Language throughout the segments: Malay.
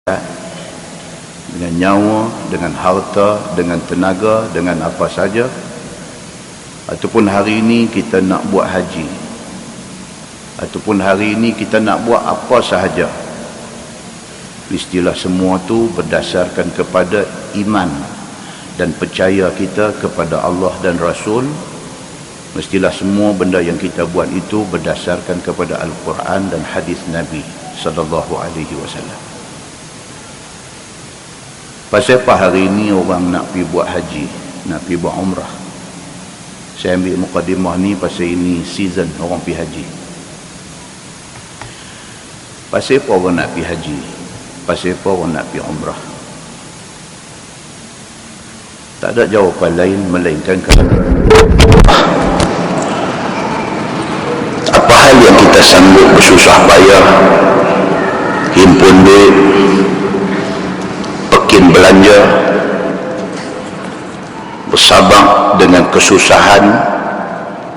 dengan nyawa, dengan harta, dengan tenaga, dengan apa saja, ataupun hari ini kita nak buat haji, ataupun hari ini kita nak buat apa sahaja, istilah semua tu berdasarkan kepada iman dan percaya kita kepada Allah dan Rasul. Mestilah semua benda yang kita buat itu berdasarkan kepada Al-Quran dan hadis Nabi sallallahu alaihi wasallam. Pasal apa hari ini orang nak pergi buat haji, nak pergi buat umrah? Saya ambil mukadimah ni pasal ini season orang pergi haji. Pasal apa orang nak pergi haji? Pasal apa orang nak pergi umrah? Tak ada jawapan lain melainkan kerana apa hal yang kita sanggup bersusah payah, himpun duit, pekin belanja, bersabar dengan kesusahan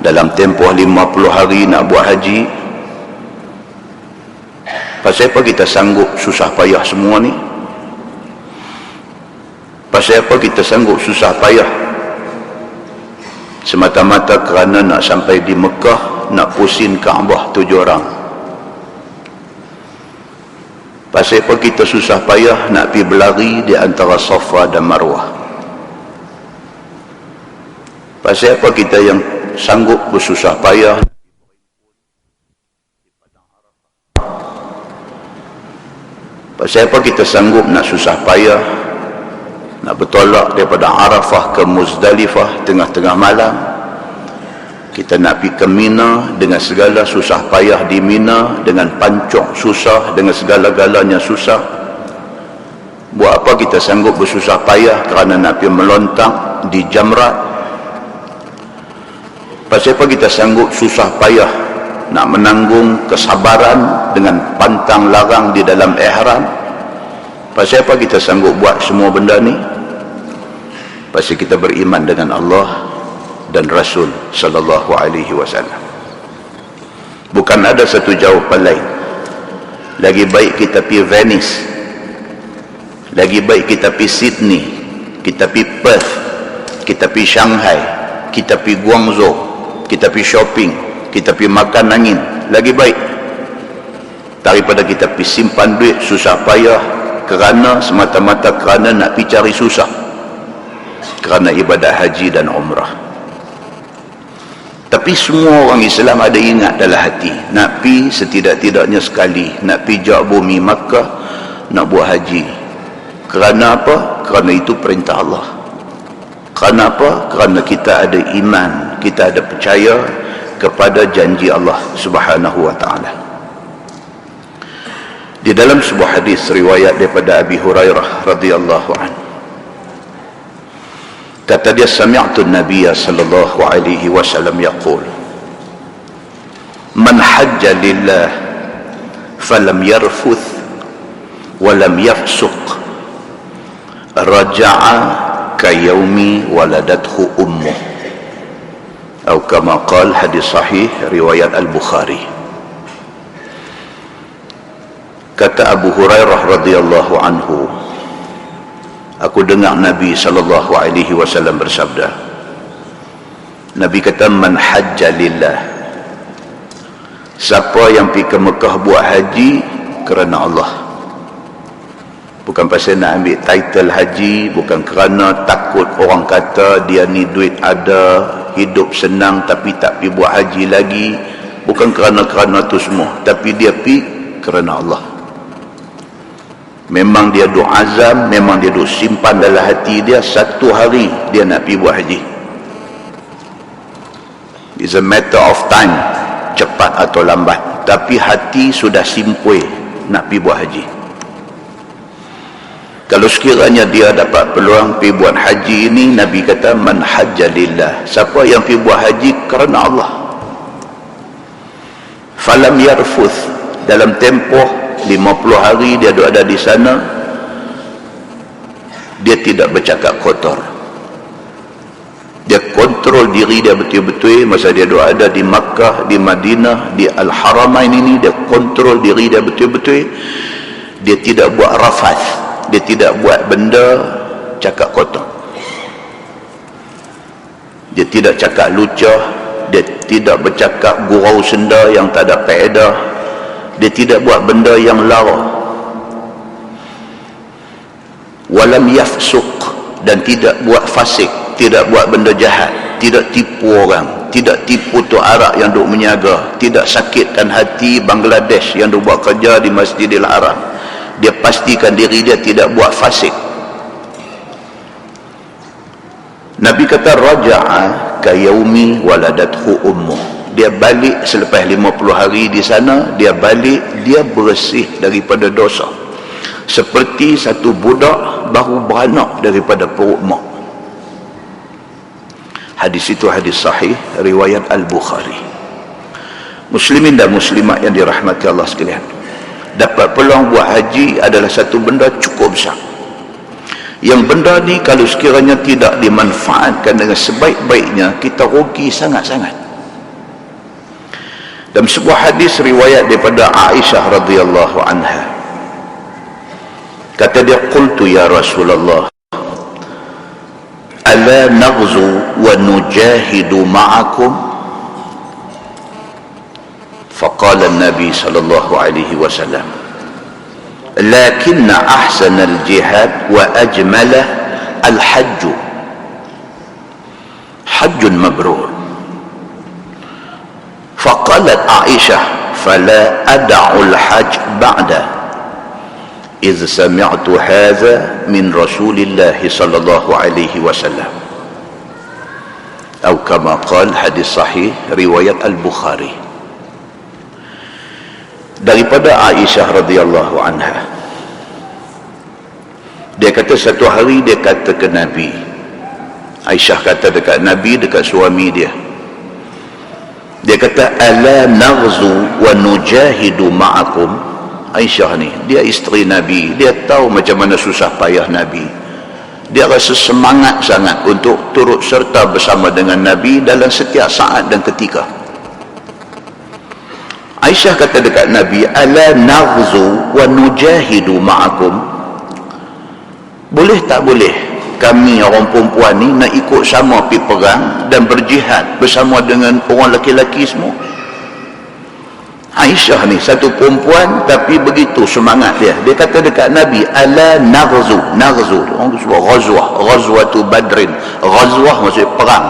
dalam tempoh 50 hari nak buat haji. Pasal apa kita sanggup susah payah semua ni? Pasal apa kita sanggup susah payah? Semata-mata kerana nak sampai di Mekah, nak pusing Kaabah 7 orang. Pasal apa kita susah payah nak pergi berlari di antara Safa dan Marwah? Pasal apa kita yang sanggup bersusah payah pasal apa kita sanggup nak susah payah nak bertolak daripada Arafah ke Muzdalifah tengah-tengah malam? Kita nak pergi ke Mina dengan segala susah payah di Mina, dengan pancok susah, dengan segala-galanya susah. Buat apa kita sanggup bersusah payah kerana nak pergi melontak di Jamrat? Pasal apa kita sanggup susah payah nak menanggung kesabaran dengan pantang larang di dalam ihram? Pasal apa kita sanggup buat semua benda ni? Pasal kita beriman dengan Allah dan Rasul sallallahu alaihi wasallam. Bukan ada satu jawapan lain. Lagi baik kita pergi Venice, lagi baik kita pergi Sydney, kita pergi Perth, kita pergi Shanghai, kita pergi Guangzhou, kita pergi shopping, kita pergi makan angin, lagi baik daripada kita pergi simpan duit susah payah kerana semata-mata kerana nak pergi cari susah kerana ibadat haji dan umrah. Tapi semua orang Islam ada ingat dalam hati, nak pergi setidak-tidaknya sekali, nak pergi jak bumi Makkah, nak buat haji. Kerana apa? Kerana itu perintah Allah. Kerana apa? Kerana kita ada iman, kita ada percaya kepada janji Allah Subhanahu wa taala. Di dalam sebuah hadis riwayat daripada Abi Hurairah radhiyallahu anhu, kata dia, sami'tu an-nabiy sallallahu alaihi wasallam yaqul, man hajja lillah falam yarfuth wa lam yafsuq raja'a ka yaumi waladathu ummuh, atau kama qala, hadis sahih riwayat Al-Bukhari. Kata Abu Hurairah radhiyallahu anhu, aku dengar Nabi sallallahu alaihi wasallam bersabda. Nabi kata, man hajja lillah, siapa yang pergi ke Mekah buat haji kerana Allah. Bukan pasal nak ambil title haji, bukan kerana takut orang kata dia ni duit ada, hidup senang tapi tak pergi buat haji lagi. Bukan kerana tu semua, tapi dia pergi kerana Allah. Memang dia duk azam, memang dia duk simpan dalam hati dia, satu hari dia nak pergi buat haji. It's a matter of time, cepat atau lambat, tapi hati sudah simpui nak pergi buat haji. Kalau sekiranya dia dapat peluang pergi buat haji ini, Nabi kata, man hajja lillah, siapa yang pergi buat haji kerana Allah, falam yarfuth, dalam tempoh 50 hari dia ada di sana, dia tidak bercakap kotor, dia kontrol diri dia betul-betul. Masa dia ada di Makkah, di Madinah, di Al-Haramain ini, dia kontrol diri dia betul-betul. dia tidak buat rafath, dia tidak buat benda cakap kotor, dia tidak cakap lucah, dia tidak bercakap gurau senda yang tak ada faedah, dia tidak buat benda yang lara. Walam yafsuq, dan tidak buat fasik, tidak buat benda jahat, tidak tipu orang, tidak tipu tu Arab yang duk menyaga, tidak sakitkan hati Bangladesh yang duk buat kerja di Masjidil Haram. Dia pastikan diri dia tidak buat fasik. Nabi kata raja'a ka yaumi waladathu ummuh. Dia balik selepas 50 hari di sana, dia balik, dia bersih daripada dosa, seperti satu budak baru beranak daripada perut mak. Hadis itu hadis sahih riwayat Al-Bukhari. Muslimin dan muslimat yang dirahmati Allah sekalian, dapat peluang buat haji adalah satu benda cukup besar. Yang benda ni kalau sekiranya tidak dimanfaatkan dengan sebaik-baiknya, kita rugi sangat-sangat. Dalam sebuah hadis riwayat daripada Aisyah radhiyallahu anha, kata dia, qultu ya Rasulullah, ala naghzu wa nujahidu ma'akum? Faqala an-nabi sallallahu alaihi wasallam, lakinna ahsana al-jihad wa ajmalah al-hajj, hajjun mabrur. Faqalat Aisyah, fala ada'u al-hajj ba'da إذ سمعت هذا من رسول الله صلى الله عليه وسلم أو كما قال. Hadis sahih riwayat Al-Bukhari. Daripada Aisyah radhiyallahu anha, dia kata satu hari dia kata ke Nabi, Aisyah kata dekat Nabi, dekat suami dia, dia kata ala naghzu wa nujahidu ma'akum. Aisyah ni, dia isteri Nabi, dia tahu macam mana susah payah Nabi, dia rasa semangat sangat untuk turut serta bersama dengan Nabi dalam setiap saat dan ketika. Aisyah kata dekat Nabi, ala naghzu wa nujahidu ma'akum, boleh tak boleh kami orang perempuan ni nak ikut sama pergi perang dan berjihad bersama dengan orang lelaki-lelaki semua? Aisyah ni satu perempuan tapi begitu semangat dia. Dia kata dekat Nabi, ala naghzu, naghzu orang sebut ghazwah, ghazwatu badrin, ghazwah maksudnya perang,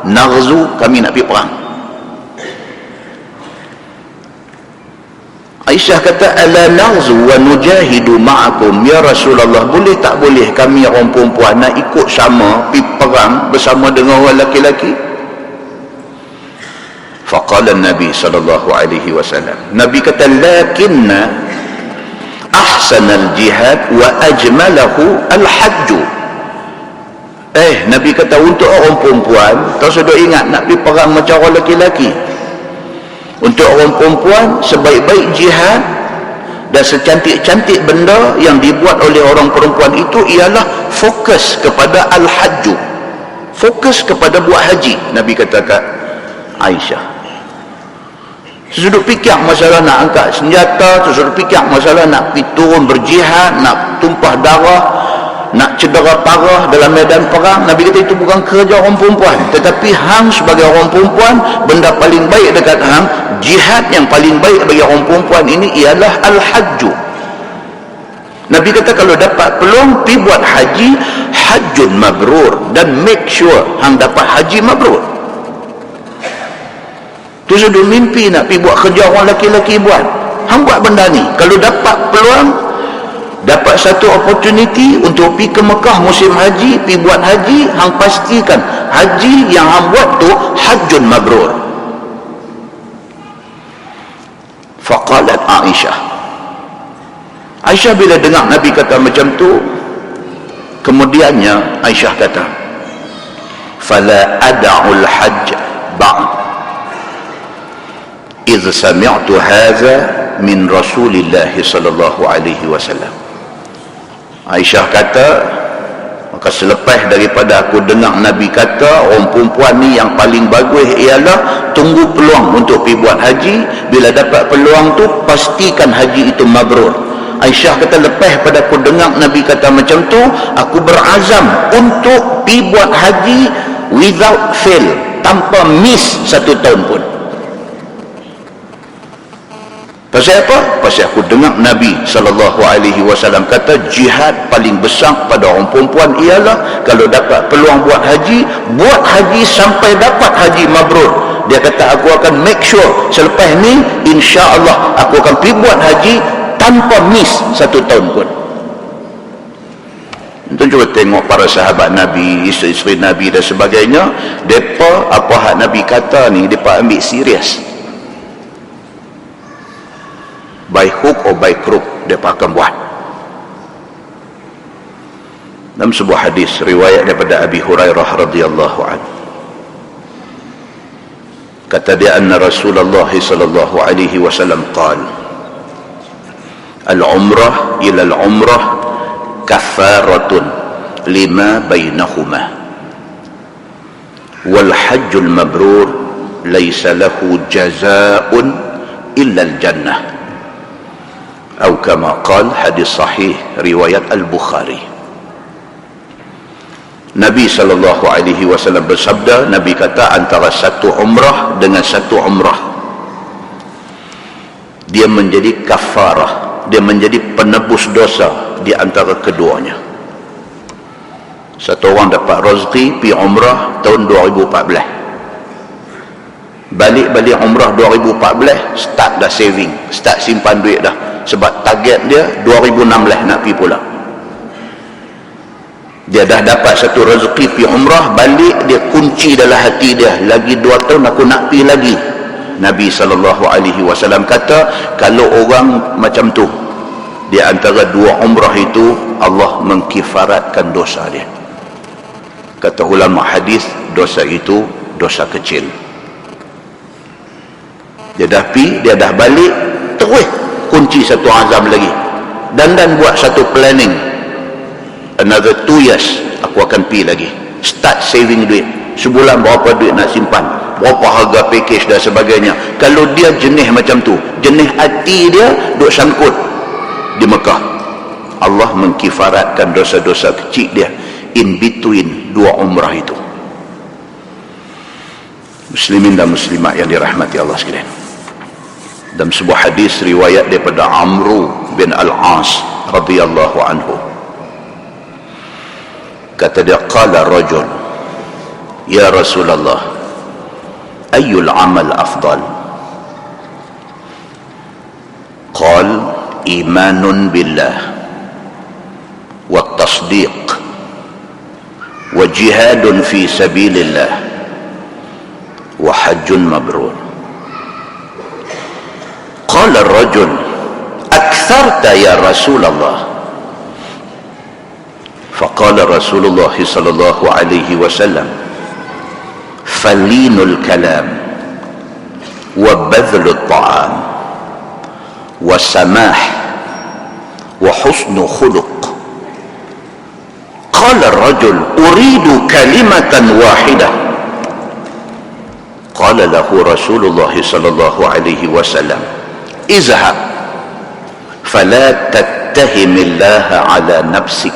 naghzu kami nak pergi perang. Aisyah kata ala naghzu wa nujahidu ma'akum, ya Rasulullah, boleh tak boleh kami orang perempuan nak ikut sama pergi perang bersama dengan orang lelaki-lelaki? Faqala Nabi sallallahu alaihi wasallam, Nabi kata, lakinna ahsanal jihad wa ajmalahu al-hajj. Nabi kata untuk orang perempuan, tak sudah ingat nak pergi perang macam orang lelaki-lelaki. Untuk orang perempuan, sebaik-baik jihad dan secantik-cantik benda yang dibuat oleh orang perempuan itu ialah fokus kepada al-hajj, fokus kepada buat haji. Nabi kata kat Aisyah, sudut fikir masalah nak angkat senjata, sudut fikir masalah nak pergi turun berjihad, nak tumpah darah, nak cedera parah dalam medan perang, Nabi kata itu bukan kerja orang perempuan. Tetapi hang sebagai orang perempuan, benda paling baik dekat hang, jihad yang paling baik bagi orang perempuan ini ialah al-hajju. Nabi kata kalau dapat peluang pergi buat haji, hajjun mabrur, dan make sure hang dapat haji mabrur. Tu sudah mimpi nak pergi buat kerja orang lelaki-lelaki buat, hang buat benda ni. Kalau dapat peluang, dapat satu opportunity untuk pergi ke Mekah musim haji, pergi buat haji, hang pastikan haji yang hang buat tu hajjun mabrur. Faqalat Aisyah, Aisyah bila dengar Nabi kata macam tu, kemudiannya Aisyah kata, fala ada'ul hajj ba'd idh sami'tu hadha min Rasulillah sallallahu alaihi wasallam. Aisyah kata, maka selepas daripada aku dengar Nabi kata orang perempuan ni yang paling bagus ialah tunggu peluang untuk pergi buat haji, bila dapat peluang tu pastikan haji itu mabrur. Aisyah kata, lepas pada aku dengar Nabi kata macam tu, aku berazam untuk pergi buat haji without fail, tanpa miss 1 tahun pun. Pasal apa? Pasal aku dengar Nabi SAW kata, jihad paling besar pada orang perempuan ialah kalau dapat peluang buat haji sampai dapat haji mabrur. Dia kata, aku akan make sure selepas ni insya-Allah aku akan pergi buat haji tanpa miss 1 tahun pun. Itu cuba tengok para sahabat Nabi, isteri-isteri Nabi dan sebagainya, depa apa hak Nabi kata ni depa ambil serius. By hook or by crook depa akan buat. Dalam sebuah hadis riwayat daripada Abi Hurairah radhiyallahu anhu, kata dia, anna Rasulullah sallallahu alaihi wasallam qala, al-umrah ila al-umrah kafaratun lima bainahuma wal hajjul mabrur laysa lahu jazaa'un illa al-jannah. Atau kama qala, hadis sahih riwayat Al-Bukhari. Nabi SAW bersabda, Nabi kata, antara satu umrah dengan satu umrah, dia menjadi kafarah, dia menjadi penebus dosa di antara keduanya. Satu orang dapat rezeki pergi umrah tahun 2014, balik umrah 2014, start dah saving, start simpan duit dah, sebab target dia 2016 nak pergi pula. Dia dah dapat satu rezeki pergi umrah, balik dia kunci dalam hati dia, lagi 2 tahun aku nak pergi lagi. Nabi SAW kata, kalau orang macam tu di antara 2 umrah itu, Allah mengkifaratkan dosa dia. Kata ulama hadis, dosa itu dosa kecil. Dia dah pergi, dia dah balik, terus kunci satu azam lagi, dan buat satu planning, another 2 years aku akan pergi lagi, start saving duit, sebulan berapa duit nak simpan, berapa harga package dan sebagainya. Kalau dia jenis macam tu, jenis hati dia duk sangkut di Mekah, Allah mengkifaratkan dosa-dosa kecil dia in between 2 umrah itu. Muslimin dan muslimat yang dirahmati Allah sekalian, dalam sebuah hadis riwayat daripada Amru bin Al-As radhiyallahu anhu, kata dia, qala rajul, ya Rasulullah, ayyul amal afdal? Qal, imanun billah wa tasdiq wa jihadun fi sabilillah wa hajjun mabrur. Qala ar-rajul, aktharta ya Rasulullah. Faqala Rasulullah sallallahu alaihi wasallam, falinul kalam wa badhlul ta'am wa samah wa husnu khuluq. Qala ar-rajul, uridu kalimatan wahidah. Qala lahu Rasulullah sallallahu alaihi wasallam, izhab fala tattahimillaha ala nafsik.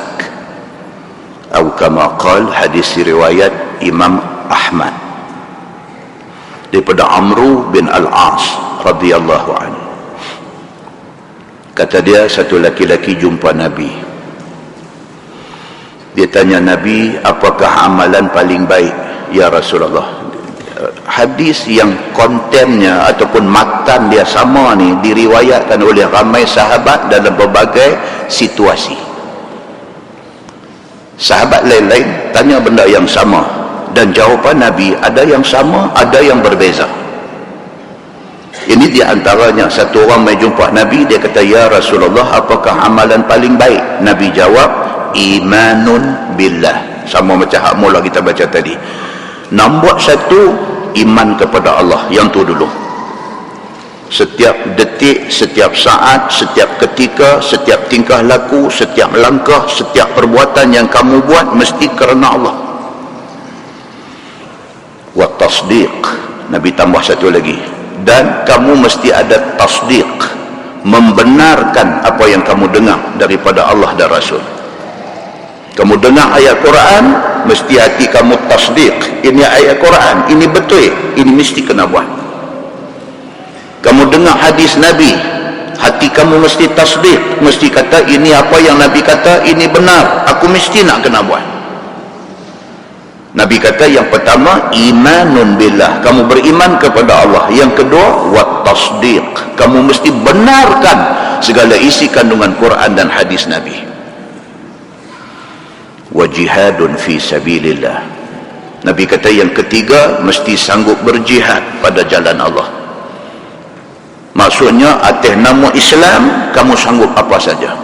Atau kama qala, hadis riwayat Imam Ahmad daripada Amru bin Al-As radhiyallahu anhu. Kata dia, satu laki-laki jumpa Nabi. Dia tanya Nabi, apakah amalan paling baik ya Rasulullah? Hadis yang kontennya ataupun matan dia sama ni diriwayatkan oleh ramai sahabat dalam berbagai situasi. Sahabat lain-lain tanya benda yang sama, dan jawapan Nabi ada yang sama, ada yang berbeza. Ini di antaranya, satu orang mai jumpa Nabi, dia kata, ya Rasulullah, apakah amalan paling baik? Nabi jawab, imanun billah. Sama macam hak mula kita baca tadi. Nombor 1, iman kepada Allah, yang tu dulu. Setiap detik, setiap saat, setiap ketika, setiap tingkah laku, setiap langkah, setiap perbuatan yang kamu buat mesti kerana Allah. Wa tasdiq, Nabi tambah satu lagi, dan kamu mesti ada tasdiq, membenarkan apa yang kamu dengar daripada Allah dan Rasul. Kamu dengar ayat Quran, mesti hati kamu tasdik, ini ayat Quran, ini betul, ini mesti kena buat. Kamu dengar hadis Nabi, hati kamu mesti tasdik, mesti kata ini apa yang Nabi kata, ini benar, aku mesti nak kena buat. Nabi kata yang pertama, imanun billah, kamu beriman kepada Allah. Yang kedua, wat tasdiq, kamu mesti benarkan segala isi kandungan Quran dan hadis Nabi. Wa jihadun fi sabilillah, Nabi kata yang ketiga, mesti sanggup berjihad pada jalan Allah. Maksudnya atas nama Islam kamu sanggup apa saja.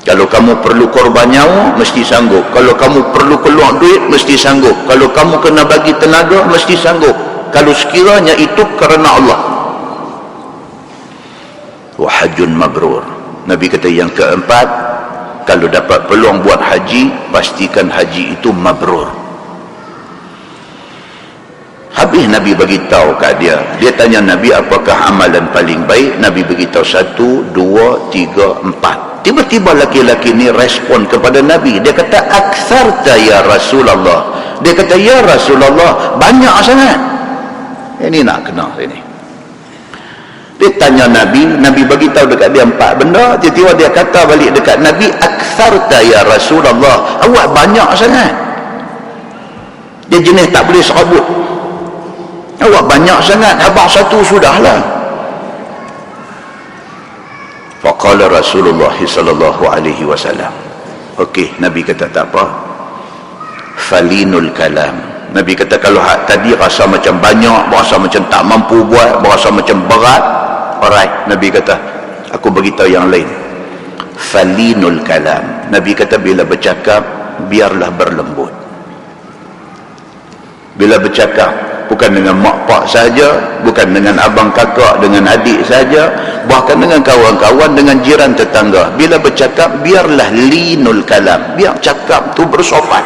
Kalau kamu perlu korban nyawa, mesti sanggup. Kalau kamu perlu keluar duit, mesti sanggup. Kalau kamu kena bagi tenaga, mesti sanggup. Kalau sekiranya itu kerana Allah. Wa hajjun mabrur, Nabi kata yang keempat, kalau dapat peluang buat haji, pastikan haji itu mabrur. Habis Nabi beritahu kat dia. Dia tanya Nabi, apakah amalan paling baik? Nabi beritahu 1, 2, 3, 4. Tiba-tiba laki-laki ni respon kepada Nabi. Dia kata, aksarta ya Rasulullah. Dia kata, ya Rasulullah, banyak sangat. Ini nak kena ini. Dia tanya Nabi, Nabi beritahu dekat dia 4 benda. Tiba-tiba dia kata balik dekat Nabi, aksarta ya Rasulullah, awak banyak sangat. Dia jenis tak boleh serabut. Awak banyak sangat, abang satu sudahlah. Faqala Rasulullah sallallahu alaihi wasallam, okey, Nabi kata tak apa, falinul kalam. Nabi kata kalau hak tadi rasa macam banyak, rasa macam tak mampu buat, rasa macam berat, alright, Nabi kata aku beritahu yang lain, falinul kalam. Nabi kata bila bercakap biarlah berlembut. Bila bercakap bukan dengan mak pak saja, bukan dengan abang kakak, dengan adik saja, bahkan dengan kawan-kawan, dengan jiran tetangga. Bila bercakap biarlah linul kalam, biar cakap tu bersopan.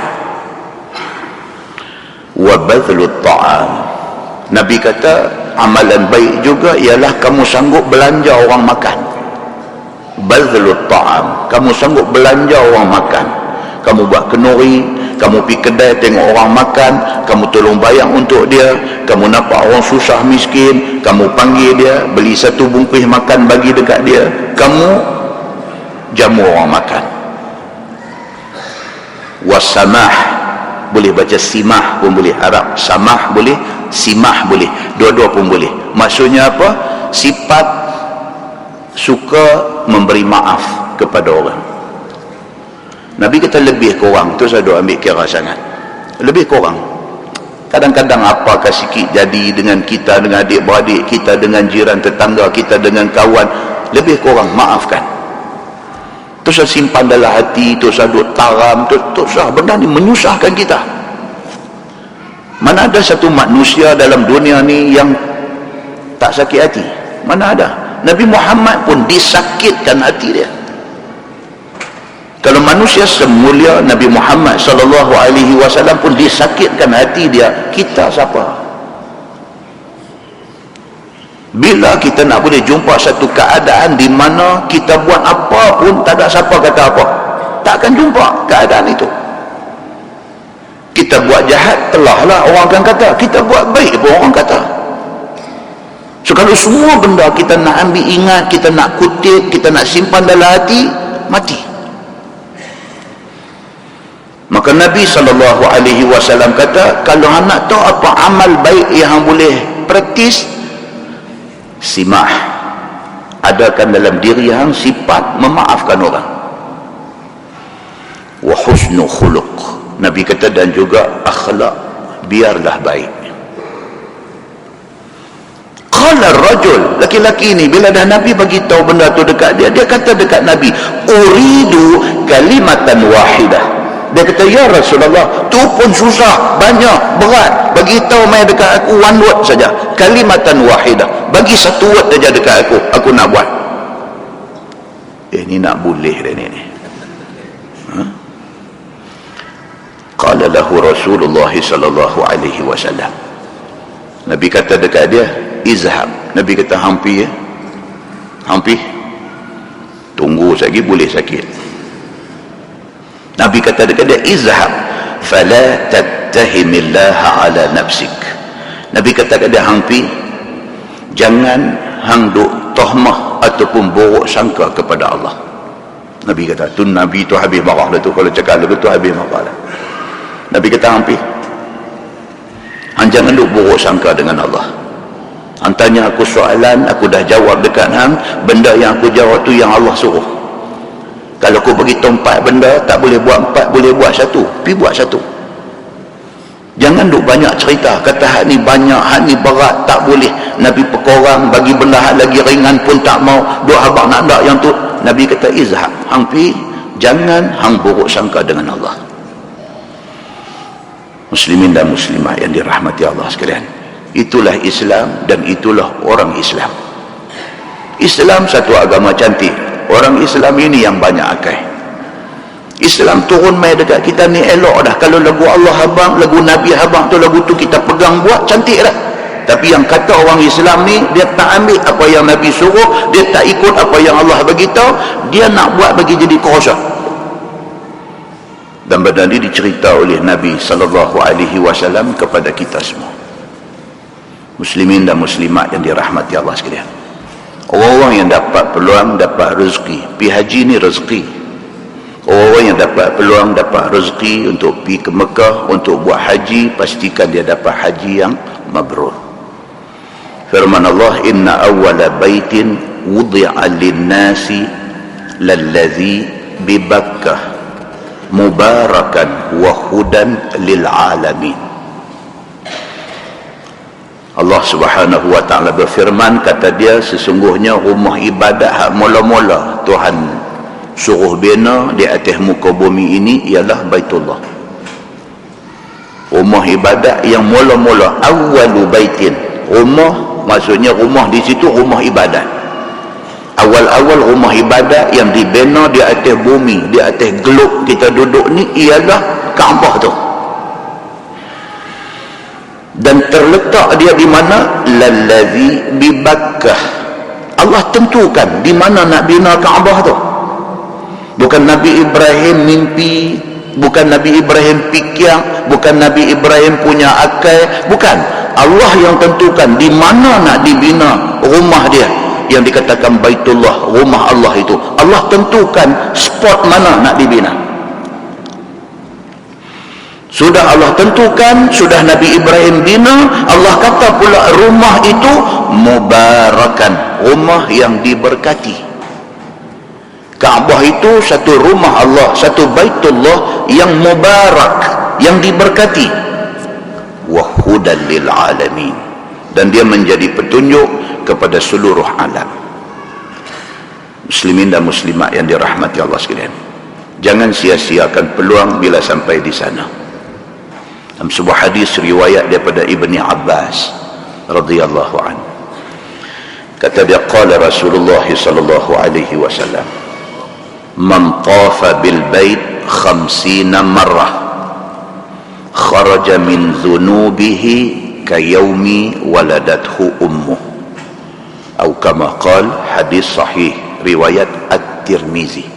Wa badlut ta'am, Nabi kata amalan baik juga ialah kamu sanggup belanja orang makan. Badlut ta'am, kamu sanggup belanja orang makan. Kamu buat kenduri, kamu pergi kedai tengok orang makan, kamu tolong bayar untuk dia, kamu nampak orang susah miskin, kamu panggil dia, beli 1 bungkus makan bagi dekat dia, kamu jamu orang makan. Wasamah, boleh baca simah pun boleh, Arab samah boleh, simah boleh, dua-dua pun boleh. Maksudnya apa? Sifat suka memberi maaf kepada orang. Nabi kata lebih kurang tu saya duk ambil kira sangat, lebih kurang. Kadang-kadang apakah sikit jadi dengan kita, dengan adik-beradik kita, dengan jiran tetangga kita, dengan kawan, lebih kurang maafkan. Tu saya simpan dalam hati, tu saya duk taram, tu saya benda ni menyusahkan kita. Mana ada satu manusia dalam dunia ni yang tak sakit hati? Mana ada? Nabi Muhammad pun disakitkan hati dia. Kalau manusia semulia Nabi Muhammad sallallahu alaihi wasallam pun disakitkan hati dia, kita siapa? Bila kita nak boleh jumpa satu keadaan di mana kita buat apa pun tak ada siapa kata apa, tak akan jumpa keadaan itu. Kita buat jahat, telahlah orang akan kata. Kita buat baik pun orang kata. So kalau semua benda kita nak ambil ingat, kita nak kutip, kita nak simpan dalam hati, mati. Maka Nabi SAW kata, kalau anak tahu apa amal baik yang boleh praktis, simah, adakan dalam diri hang sifat memaafkan orang. Wa husnu khuluq, Nabi kata, dan juga akhlak, biarlah baik. Qala rajul, laki-laki ni bila dah Nabi bagi tahu benda tu dekat dia, dia kata dekat Nabi, uridu kalimatan wahidah. Dia kata, ya Rasulullah, tu pun susah, banyak, berat. Bagi tahu mai dekat aku one word saja, kalimatan wahidah, bagi 1 word saja dekat aku nak buat. Ni nak boleh dah ni. Qala lahu Rasulullah sallallahu alaihi wasallam, Nabi kata dekat dia, izhab. Nabi kata, hampir ya, hampir tunggu lagi boleh sakit. Nabi kata dekat dia, izhab fala tattahimillaha ala nafsik. Nabi kata dekat dia, hampir jangan hang duk tohmah ataupun buruk sangka kepada Allah. Nabi kata tu, Nabi tu habis marah dah tu, kalau cakap lagu tu habis marah dah. Nabi kata, hampir hang jangan duk buruk sangka dengan Allah. Hang tanya aku soalan, aku dah jawab dekat hang, benda yang aku jawab tu yang Allah suruh. Kalau aku bagi tempat benda, tak boleh buat 4, boleh buat 1, pergi buat 1. Jangan duk banyak cerita, kata hak ni banyak, hak ni berat, tak boleh. Nabi pekorang, bagi benda hak lagi ringan pun tak mau, duk habaq nak yang tu. Nabi kata, izhab, hang pi, jangan hang buruk sangka dengan Allah. Muslimin dan muslimat yang dirahmati Allah sekalian, itulah Islam dan itulah orang Islam. Islam satu agama cantik. Orang Islam ini yang banyak akal. Islam turun mai dekat kita ni elok dah. Kalau lagu Allah habang, lagu Nabi habang tu, lagu tu kita pegang buat cantik dah. Tapi yang kata orang Islam ni, dia tak ambil apa yang Nabi suruh, dia tak ikut apa yang Allah beritahu, dia nak buat bagi jadi kerosak. Dan benda ini dicerita oleh Nabi SAW kepada kita semua. Muslimin dan muslimat yang dirahmati Allah sekalian, orang-orang yang dapat peluang, dapat rezeki, pergi haji ni rezeki. Orang-orang yang dapat peluang, dapat rezeki untuk pergi ke Mekah untuk buat haji, pastikan dia dapat haji yang mabrur. Firman Allah, inna awwala baitin wudi'a lin-nasi lalladzi bi Bakkah mubarakan wa hudan lil alamin. Allah Subhanahu wa taala berfirman, kata dia, sesungguhnya rumah ibadat hak mula-mula Tuhan suruh bina di atas muka bumi ini ialah Baitullah. Rumah ibadat yang mula-mula, awwalu baitin, rumah maksudnya rumah di situ rumah ibadat. Awal-awal rumah ibadat yang dibina di atas bumi, di atas globe kita duduk ni ialah Kaabah tu. Dan terletak dia di mana? Lallazi bi Bakkah. Allah tentukan di mana nak bina Kaabah tu. Bukan Nabi Ibrahim mimpi, bukan Nabi Ibrahim fikir, bukan Nabi Ibrahim punya akal, bukan. Allah yang tentukan di mana nak dibina rumah dia yang dikatakan Baitullah, rumah Allah itu. Allah tentukan spot mana nak dibina. Sudah Allah tentukan, sudah Nabi Ibrahim bina, Allah kata pula rumah itu mubarakan, rumah yang diberkati. Kaabah itu satu rumah Allah, satu Baitullah yang mubarak, yang diberkati. Wa hudan lil alamin, dan dia menjadi petunjuk kepada seluruh alam. Muslimin dan muslimat yang dirahmati Allah sekalian, jangan sia-siakan peluang bila sampai di sana. Dalam sebuah hadis riwayat daripada Ibni Abbas radhiyallahu anhu, kata dia, qala Rasulullah sallallahu alaihi wasallam, man tafa bil bait 50 marrah kharaja min dhunubihi kayaumi waladathu ummuh, atau kama qala, hadis sahih riwayat At-Tirmizi.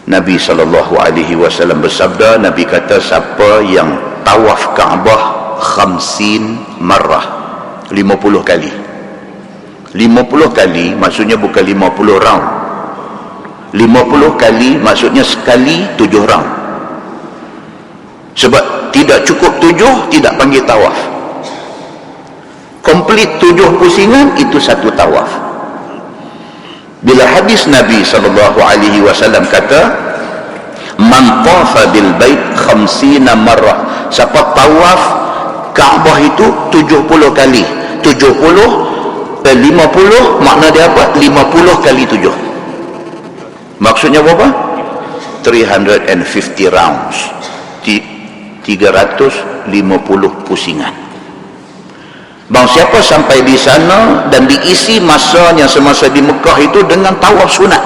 Nabi SAW bersabda, Nabi kata, siapa yang tawaf Kaabah 50 marrah, 50 kali. 50 kali maksudnya bukan 50 round. 50 kali maksudnya sekali 7 round. Sebab tidak cukup 7, tidak panggil tawaf. Komplit 7 pusingan, itu satu tawaf. Bila hadis Nabi SAW kata, man tafa bil bait 50 marrah, siapa tawaf Kaabah itu 70 kali. 50 makna dia apa? 50 kali 7. Maksudnya berapa? 350 rounds, 350 pusingan. Bang, siapa sampai di sana dan diisi masanya semasa di Mekah itu dengan tawaf sunat,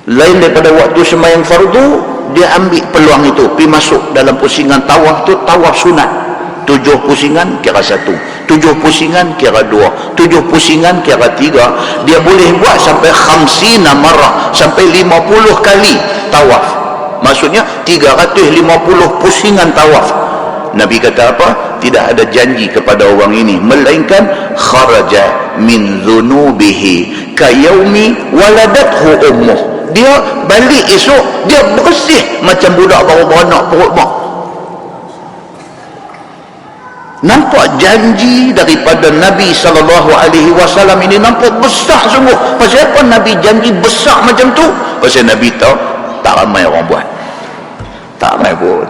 lain daripada waktu sembahyang fardu, dia ambil peluang itu, pergi masuk dalam pusingan tawaf tu, tawaf sunat. 7 pusingan kira 1, 7 pusingan kira 2, 7 pusingan kira 3, dia boleh buat sampai 50 marah, sampai 50 kali tawaf. Maksudnya 350 pusingan tawaf. Nabi kata apa? Tidak ada janji kepada orang ini melainkan kharaja min dhunubihi kayaumi waladathu ummuh. Dia balik esok, dia bersih macam budak baru beranak perut mak. Nampak janji daripada Nabi SAW ini nampak besar sungguh. Pasal apa Nabi janji besar macam tu? Pasal Nabi tahu tak ramai orang buat. Tak ramai pun.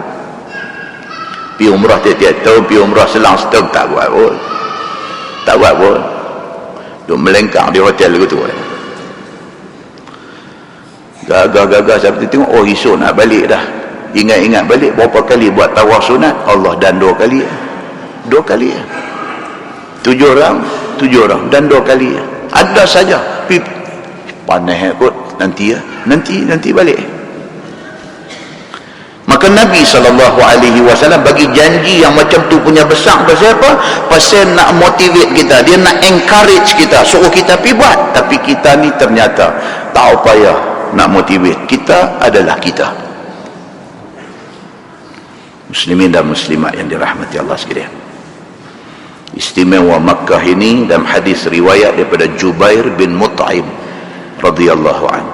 Pergi umrah tiap-tiap tahun, pergi umrah selang setahun, tak buat pun. Tak buat pun. Duk melengkang di hotel gitu. Gagah-gagah sampai tengok, oh esok nak balik dah. Ingat-ingat balik berapa kali buat tawaf sunat? Allah, dan 2 kali. 2 kali. 7 orang dan 2 kali. Ada saja. Panas kot nanti ya. Nanti balik. Maka Nabi SAW bagi janji yang macam tu punya besar. Pasal apa? Pasal nak motivate kita, dia nak encourage kita, suruh kita pergi buat. Tapi kita ni ternyata tak payah nak motivate. Kita adalah kita. Muslimin dan muslimat yang dirahmati Allah sekalian. Istimewa Makkah ini dalam hadis riwayat daripada Jubair bin Mut'im radhiyallahu anhu.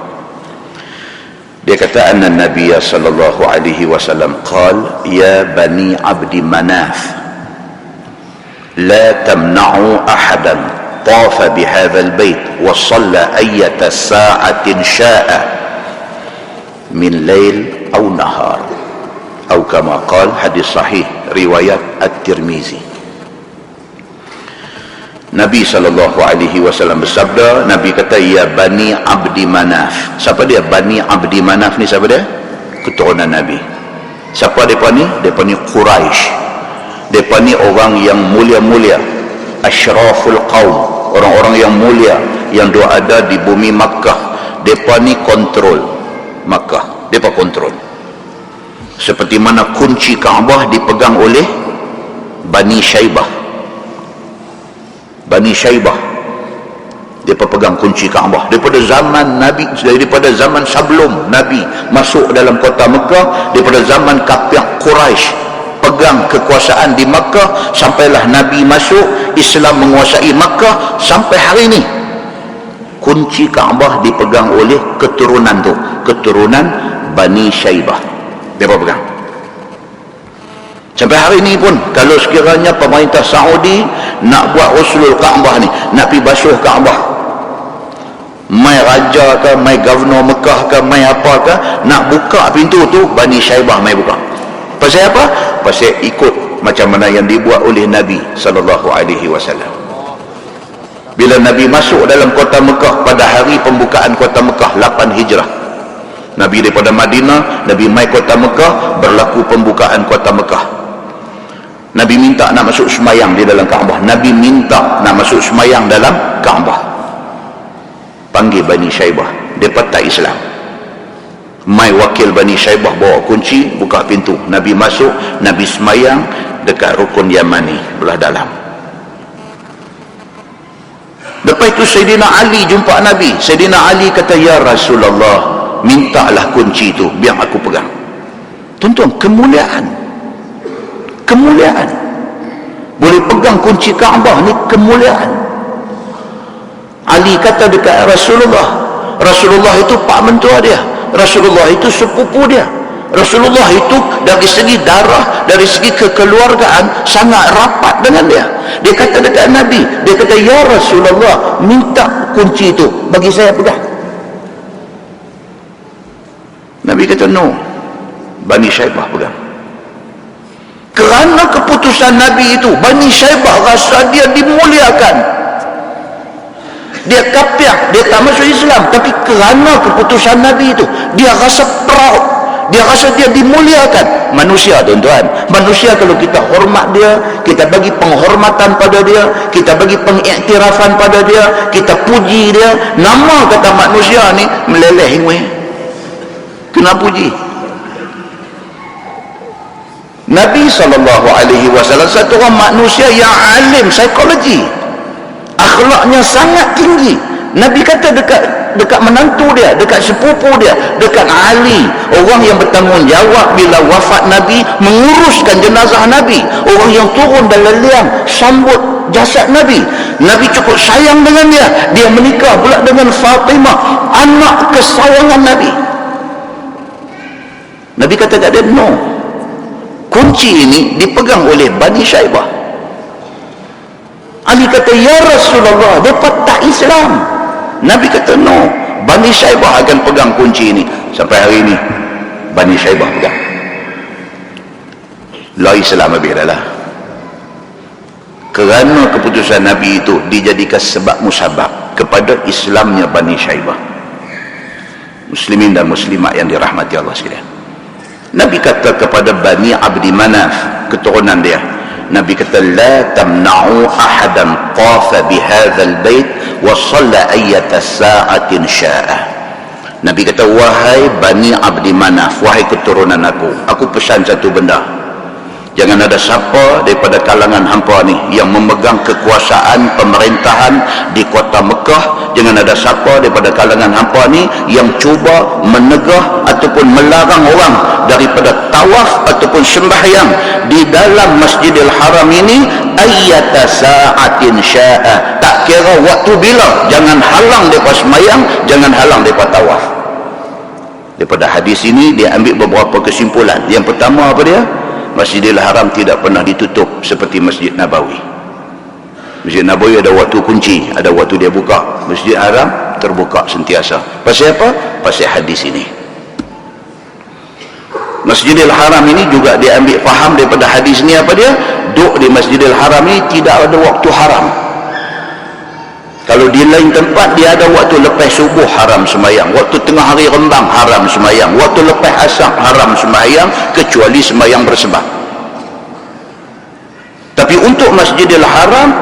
Dia kata anna Nabi sallallahu alaihi wasallam qala ya bani Abdi Manaf la tamna'u ahadan tafa bihadha albayt wa shalla ayyata sa'atin sha'a min lail aw nahar atau kama qala. Hadis sahih riwayat At-Tirmizi. Nabi SAW bersabda, Nabi kata ya Bani Abdi Manaf. Siapa dia? Bani Abdi Manaf ni siapa dia? Keturunan Nabi. Siapa mereka ni? Mereka ni Quraisy. Mereka ni orang yang mulia-mulia, asyraful qaum, orang-orang yang mulia yang ada di bumi Makkah. Mereka ni kontrol Makkah. Mereka kontrol. Seperti mana kunci Kaabah dipegang oleh Bani Syaibah. Bani Syaibah dia pegang kunci Kaabah daripada zaman Nabi, daripada zaman sebelum Nabi masuk dalam kota Mekah, daripada zaman kafir Quraisy pegang kekuasaan di Mekah sampailah Nabi masuk, Islam menguasai Mekah sampai hari ini. Kunci Kaabah dipegang oleh keturunan tu, keturunan Bani Syaibah. Dia pegang sampai hari ini pun. Kalau sekiranya pemerintah Saudi nak buat usulul Kaabah ni, nak pergi basuh Kaabah, mai raja ke, mai governor Mekah ke, mai apa ke, nak buka pintu tu, Bani Syaibah mai buka. Pasal apa? Pasal ikut macam mana yang dibuat oleh Nabi SAW. Bila Nabi masuk dalam kota Mekah pada hari pembukaan kota Mekah 8 Hijrah, Nabi daripada Madinah, Nabi mai kota Mekah, berlaku pembukaan kota Mekah. Nabi minta nak masuk semayang di dalam Kaabah. Nabi minta nak masuk semayang dalam Kaabah. Panggil Bani Syaibah. Mereka tak Islam. Mai wakil Bani Syaibah bawa kunci, buka pintu. Nabi masuk, Nabi semayang dekat rukun Yamani belah dalam. Lepas itu Sayyidina Ali jumpa Nabi. Sayyidina Ali kata, ya Rasulullah, mintalah kunci itu biar aku pegang. Tuan-tuan, kemuliaan boleh pegang kunci Kaabah ni, kemuliaan. Ali kata dekat Rasulullah itu pak mentua dia, Rasulullah itu sepupu dia, Rasulullah itu dari segi darah, dari segi kekeluargaan sangat rapat dengan dia. Dia kata dekat Nabi, dia kata ya Rasulullah, minta kunci itu bagi saya pegang. Nabi kata no, Bani Syaibah pegang. Kerana keputusan Nabi itu, Bani Syaibah rasa dia dimuliakan. Dia kafir, dia tak masuk Islam, tapi kerana keputusan Nabi itu, dia rasa proud, dia rasa dia dimuliakan. Manusia, tuan-tuan, manusia kalau kita hormat dia, kita bagi penghormatan pada dia, kita bagi pengiktirafan pada dia, kita puji dia, nama kata manusia ni meleleh hingga kena puji. Nabi SAW satu orang manusia yang alim psikologi, akhlaknya sangat tinggi. Nabi kata dekat menantu dia, dekat sepupu dia, dekat Ali, orang yang bertanggungjawab bila wafat Nabi, menguruskan jenazah Nabi, orang yang turun dan liang sambut jasad Nabi. Nabi cukup sayang dengan dia menikah pula dengan Fatimah, anak kesayangan Nabi. Nabi kata kat dia, no, kunci ini dipegang oleh Bani Syaibah. Ali kata, ya Rasulullah, mereka tak Islam. Nabi kata, no, Bani Syaibah akan pegang kunci ini. Sampai hari ini Bani Syaibah pegang. La Islam adalah kerana keputusan Nabi itu dijadikan sebab musabab kepada Islamnya Bani Syaibah. Muslimin dan muslimat yang dirahmati Allah sekalian, Nabi kata kepada Bani Abdi Manaf, keturunan dia, Nabi kata, la tamna'u ahadan tafa bihadzal bait wa shalla ayyata sa'atin sya'a. Nabi kata, wahai Bani Abdi Manaf, wahai keturunan aku pesan satu benda. Jangan ada siapa daripada kalangan hampa ni yang memegang kekuasaan pemerintahan di kota Mekah. Jangan ada siapa daripada kalangan hampa ni yang cuba menegah ataupun melarang orang daripada tawaf ataupun sembahyang di dalam Masjidil Haram ini ayyata sa'atin sya'a. Tak kira waktu bila, jangan halang mereka sembahyang, jangan halang mereka tawaf. Daripada hadis ini dia ambil beberapa kesimpulan. Yang pertama apa dia? Masjidil Haram tidak pernah ditutup seperti Masjid Nabawi. Masjid Nabawi ada waktu kunci, ada waktu dia buka. Masjid Haram terbuka sentiasa. Pasal apa? Pasal hadis ini. Masjidil Haram ini juga dia ambil faham daripada hadis ni. Apa dia? Duduk di Masjidil Haram ini tidak ada waktu haram. Kalau di lain tempat dia ada waktu lepas subuh haram sembahyang, waktu tengah hari rembang haram sembahyang, waktu lepas asar haram sembahyang, kecuali sembahyang bersebab. Tapi untuk Masjidil Haram,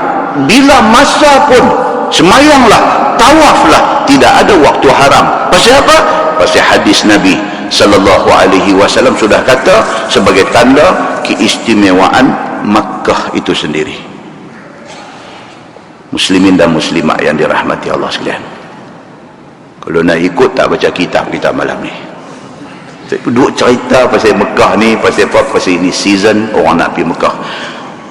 bila masa pun sembahyanglah, tawaflah, tidak ada waktu haram. Pasal apa? Pasal hadis Nabi sallallahu alaihi wasallam sudah kata sebagai tanda keistimewaan Makkah itu sendiri. Muslimin dan muslimat yang dirahmati Allah sekalian, kalau nak ikut tak baca kitab kita malam ni, duduk cerita pasal Mekah ni, pasal apa, pasal ini season orang nak pergi Mekah.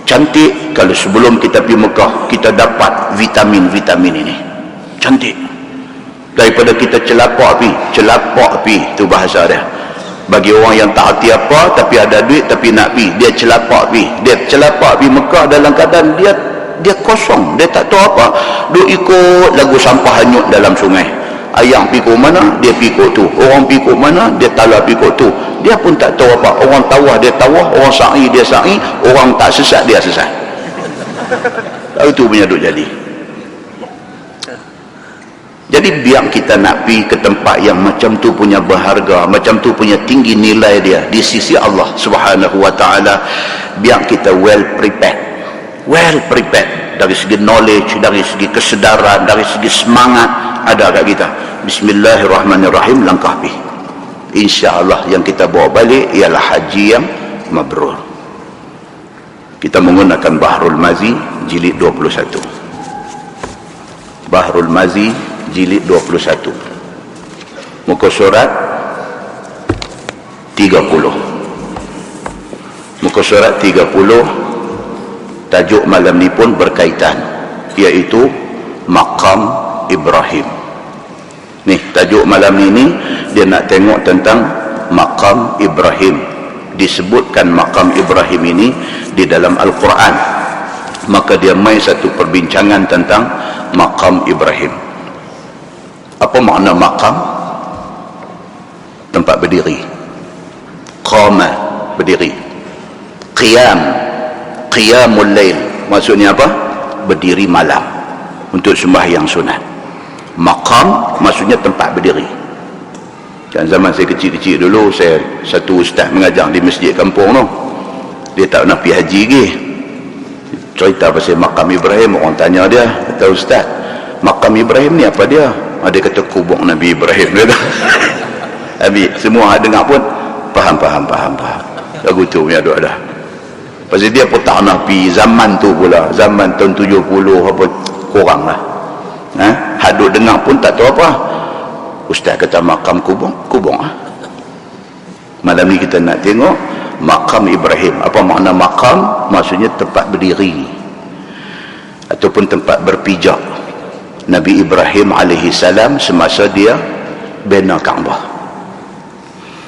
Cantik kalau sebelum kita pergi Mekah kita dapat vitamin-vitamin ini, cantik. Daripada kita celapak pi, tu bahasa dia. Bagi orang yang tak hati apa tapi ada duit tapi nak pi, dia celapak pi Mekah dalam keadaan dia kosong, dia tak tahu apa, duk ikut lagu sampah hanyut dalam sungai. Ayam pikuk mana, dia pikuk tu. Orang pikuk mana, dia tala pikuk tu. Dia pun tak tahu apa. Orang tawah, dia tawah. Orang sa'i, dia sa'i. Orang tak sesat, dia sesat. Itu punya duk jadi. Jadi biar kita nak pergi ke tempat yang macam tu punya berharga, macam tu punya tinggi nilai dia di sisi Allah Subhanahu wa ta'ala, biar kita well prepared dari segi knowledge, dari segi kesedaran, dari segi semangat ada kat kita. Bismillahirrahmanirrahim, langkah pi. InsyaAllah yang kita bawa balik ialah haji yang mabrur. Kita menggunakan Bahrul Mazi jilid 21. Bahrul Mazi jilid 21, muka surat 30. Muka surat 30, tajuk malam ni pun berkaitan, iaitu Maqam Ibrahim. Ni tajuk malam ini dia nak tengok tentang Maqam Ibrahim. Disebutkan Maqam Ibrahim ini di dalam Al-Quran, maka dia main satu perbincangan tentang Maqam Ibrahim. Apa makna maqam? Tempat berdiri. Qama, berdiri. Qiyamul lail, maksudnya apa? Berdiri malam untuk sembahyang sunat. Maqam maksudnya tempat berdiri. Kan zaman saya kecil-kecil dulu, saya satu ustaz mengajar di masjid kampung tu. Dia tak nak pergi haji lagi. Cerita pasal Maqam Ibrahim, orang tanya dia, kata, ustaz, Maqam Ibrahim ni apa dia? Dia kata kubur Nabi Ibrahim. Habis semua dengar pun faham. Lagu tu punya doa dah. Pasal dia pun tak nak pergi zaman tu pula, zaman tahun 70 apa, korang lah. Hadut dengar pun tak tahu apa. Ustaz kata makam kubung lah. Malam ni kita nak tengok makam Ibrahim. Apa makna makam? Maksudnya tempat berdiri ataupun tempat berpijak Nabi Ibrahim alaihi salam semasa dia bina Kaabah.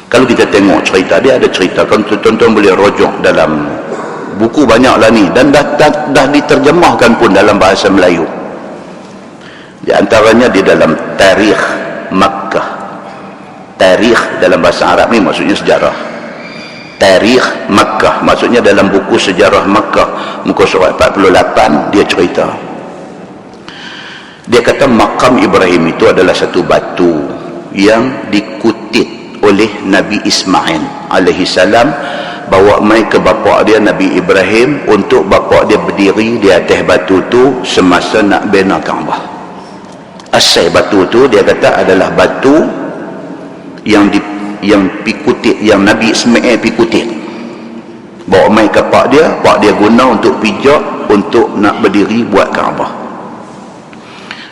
Kalau kita tengok cerita dia, ada cerita, kan tuan-tuan boleh rujuk dalam buku banyaklah ni, dan dah diterjemahkan pun dalam bahasa Melayu. Di antaranya di dalam Tarikh Makkah. Tarikh dalam bahasa Arab ni maksudnya sejarah. Tarikh Makkah maksudnya dalam buku sejarah Makkah, muka surat 48, dia cerita. Dia kata makam Ibrahim itu adalah satu batu yang dikutip oleh Nabi Ismail alaihi salam, bawa mai ke bapa dia Nabi Ibrahim untuk bapa dia berdiri di atas batu tu semasa nak bina Kaabah. Asal batu tu dia kata adalah batu yang pikutip, yang Nabi Ismail pikutip, bawa mai ke pak dia guna untuk pijak untuk nak berdiri buat Kaabah.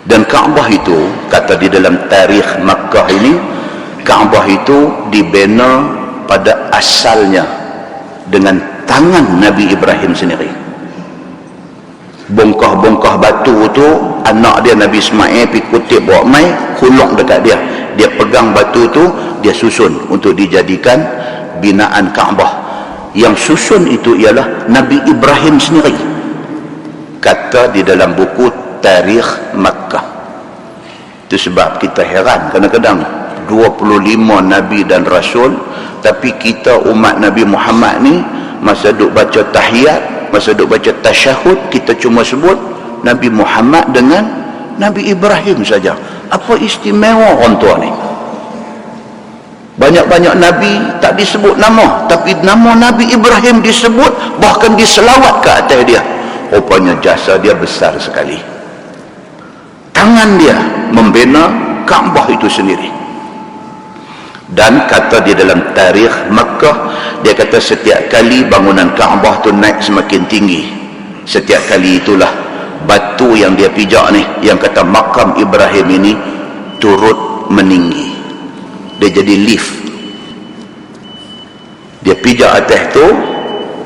Dan Kaabah itu kata di dalam Tarikh Makkah ini, Kaabah itu dibina pada asalnya dengan tangan Nabi Ibrahim sendiri. Bongkah-bongkah batu tu anak dia Nabi Ismail pergi kutip bawa mai, hulung dekat dia. Dia pegang batu tu, dia susun untuk dijadikan binaan Kaabah. Yang susun itu ialah Nabi Ibrahim sendiri. Kata di dalam buku Tarikh Makkah. Itu sebab kita heran kadang-kadang 25 Nabi dan Rasul, tapi kita umat Nabi Muhammad ni masa duk baca tahiyat, masa duk baca tasyahud, kita cuma sebut Nabi Muhammad dengan Nabi Ibrahim saja. Apa istimewa orang tua ni? Banyak-banyak Nabi tak disebut nama, tapi nama Nabi Ibrahim disebut, bahkan diselawat ke atas dia. Rupanya jasa dia besar sekali. Tangan dia membina Kaabah itu sendiri. Dan kata di dalam Tarikh Makkah, dia kata setiap kali bangunan Kaabah tu naik semakin tinggi, setiap kali itulah batu yang dia pijak ni, yang kata makam Ibrahim ini, turut meninggi. Dia jadi lift. Dia pijak atas tu,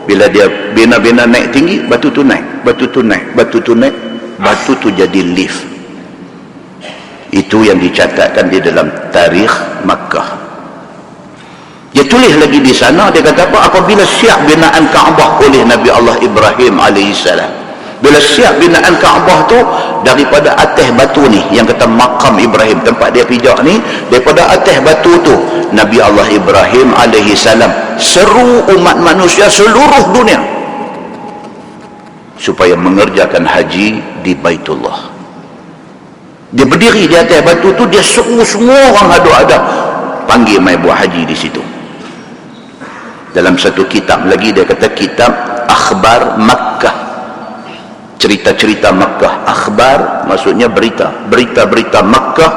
bila dia bina-bina naik tinggi, batu tu naik, batu tu naik, batu tu naik, batu tu jadi lift. Itu yang dicatatkan di dalam Tarikh Makkah. Dia tulis lagi di sana, dia kata apa? Apabila siap binaan Kaabah oleh Nabi Allah Ibrahim alaihissalam, bila siap binaan Kaabah tu, daripada atas batu ni yang kata makam Ibrahim, tempat dia pijak ni, daripada atas batu tu Nabi Allah Ibrahim alaihissalam seru umat manusia seluruh dunia supaya mengerjakan haji di Baitullah. Dia berdiri di atas batu tu, dia seru semua orang ada panggil mai buat haji di situ. Dalam satu kitab lagi dia kata kitab Akhbar Makkah, cerita-cerita Makkah. Akhbar maksudnya berita, berita-berita Makkah,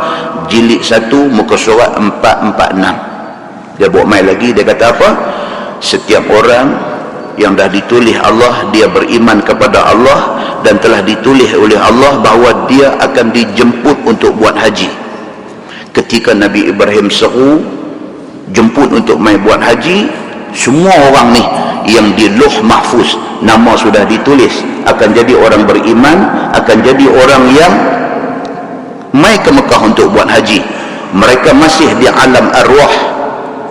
jilid 1 muka surat 446. Dia buat mai lagi, dia kata apa? Setiap orang yang dah ditulis Allah, dia beriman kepada Allah dan telah ditulis oleh Allah bahawa dia akan dijemput untuk buat haji. Ketika Nabi Ibrahim seru jemput untuk mai buat haji, semua orang ni yang di Lauh Mahfuz nama sudah ditulis akan jadi orang beriman, akan jadi orang yang mai ke Mekah untuk buat haji. Mereka masih di alam arwah,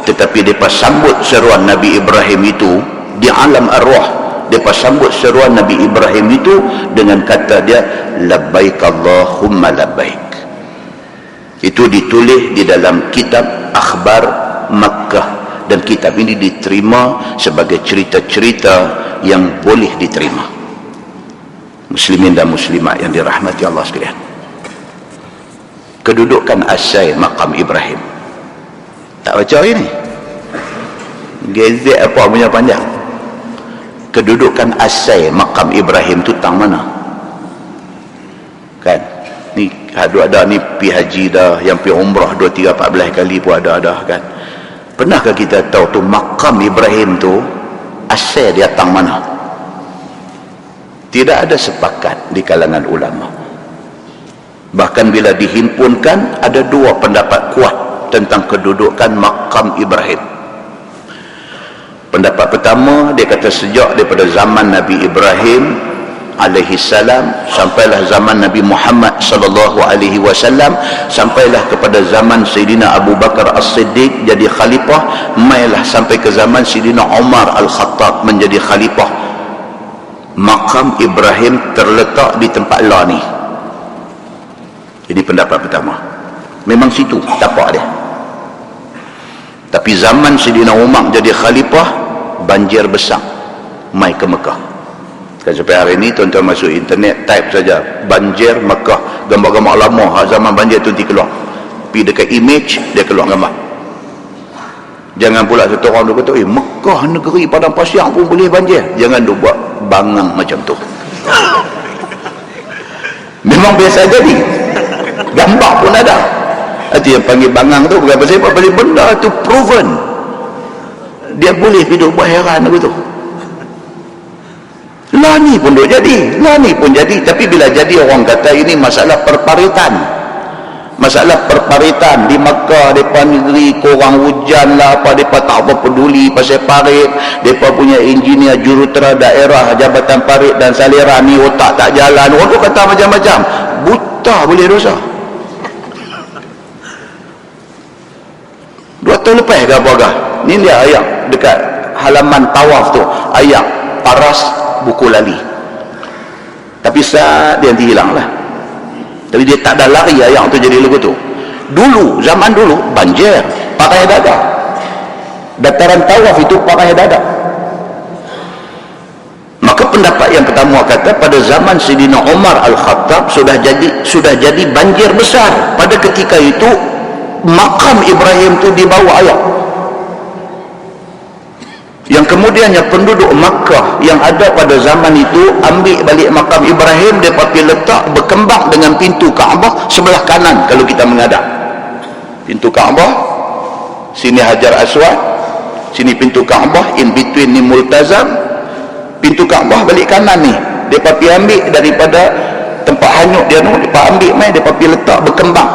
tetapi mereka sambut seruan Nabi Ibrahim itu di alam arwah. Mereka sambut seruan Nabi Ibrahim itu dengan kata dia labbaik Allahumma labbaik. Itu ditulis di dalam kitab Akhbar Makkah, dan kitab ini diterima sebagai cerita-cerita yang boleh diterima. Muslimin dan muslimat yang dirahmati Allah sekalian, kedudukan asal makam Ibrahim, tak baca ini gezek apa punya panjang. Kedudukan asal makam Ibrahim tu tang mana? Kan ni ada ni pi haji dah, yang pi umrah 2, 3, 14 kali pun ada kan. Pernahkah kita tahu tu makam Ibrahim tu asal dia tang mana? Tidak ada sepakat di kalangan ulama. Bahkan bila dihimpunkan, ada dua pendapat kuat tentang kedudukan makam Ibrahim. Pendapat pertama, dia kata sejak daripada zaman Nabi Ibrahim alaihi salam sampailah zaman Nabi Muhammad sallallahu alaihi wasallam, sampailah kepada zaman Sayyidina Abu Bakar As-Siddiq jadi khalifah, mailah sampai ke zaman Sayyidina Umar Al-Khattab menjadi khalifah. Makam Ibrahim terletak di tempat lah ni. Jadi pendapat pertama, memang situ tapak dia. Tapi zaman Sayyidina Umar jadi khalifah, banjir besar mai ke Mekah. Kan sampai hari ni tuan-tuan masuk internet, type saja banjir Mekah, gambar-gambar lama zaman banjir tu nanti keluar. Pergi dekat image, dia keluar gambar. Jangan pula satu orang tu kata, Mekah negeri padang pasir pun boleh banjir. Jangan dia buat bangang macam tu. Memang biasa jadi, gambar pun ada. Itu yang panggil bangang tu bukan pasal apa, pasal benda tu proven. Dia boleh hidup buat heran aku tu. Lah ni pun duk jadi, lah ni pun jadi. Tapi bila jadi, orang kata ini masalah perparitan. Masalah perparitan di Makkah, mereka negeri korang hujan lah apa, mereka tak apa peduli pasal parit. Mereka punya engineer jurutera daerah Jabatan Parit dan Salera ni otak tak jalan. Orang tu kata macam-macam, buta boleh dosa. 2 tahun lepas ke apa-apa, ni dia ayat dekat halaman tawaf tu, ayat paras buku lali. Tapi saat dia nanti hilang lah. Tapi dia tak ada lari ayat tu jadi lagu tu. Dulu, zaman dulu banjir pakai dada. Dataran tawaf itu pakai dada. Maka pendapat yang pertama kata pada zaman Sayyidina Umar Al-Khattab sudah jadi banjir besar. Pada ketika itu makam Ibrahim tu dibawa ayat. Yang kemudiannya penduduk Makkah yang ada pada zaman itu ambil balik makam Ibrahim, mereka pergi letak berkembang dengan pintu Kaabah sebelah kanan. Kalau kita menghadap pintu Kaabah, sini Hajar Aswad, sini pintu Kaabah, in between ni Multazam. Pintu Kaabah balik kanan ni, mereka pergi ambil daripada tempat hanyut dia tu, mereka ambil mai, mereka pergi letak berkembang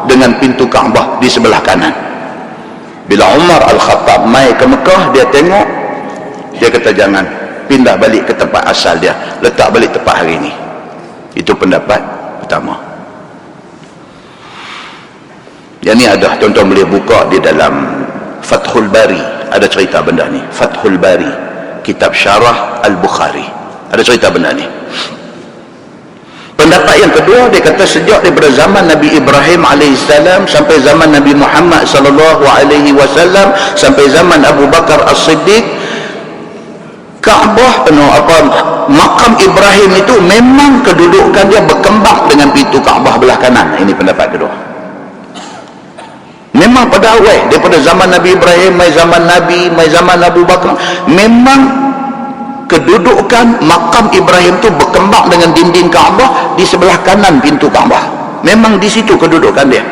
dengan pintu Kaabah di sebelah kanan. Bila Umar Al-Khattab mai ke Mekah, dia tengok, dia kata jangan, pindah balik ke tempat asal dia, letak balik tempat hari ini. Itu pendapat pertama. Yang ni ada, tuan-tuan boleh buka di dalam Fathul Bari, ada cerita benda ni. Fathul Bari, kitab syarah Al-Bukhari, ada cerita benda ni. Pendapat yang kedua, dia kata sejak daripada zaman Nabi Ibrahim alaihissalam sampai zaman Nabi Muhammad sallallahu alaihi wasallam sampai zaman Abu Bakar As-Siddiq, Kaabah, makam Ibrahim itu memang kedudukan dia berkembang dengan pintu Kaabah belah kanan. Ini pendapat kedua. Memang pada awal daripada zaman Nabi Ibrahim, mai zaman Nabi, mai zaman Abu Bakar, memang kedudukan makam Ibrahim itu berkembang dengan dinding Kaabah di sebelah kanan pintu Kaabah. Memang di situ kedudukan dia.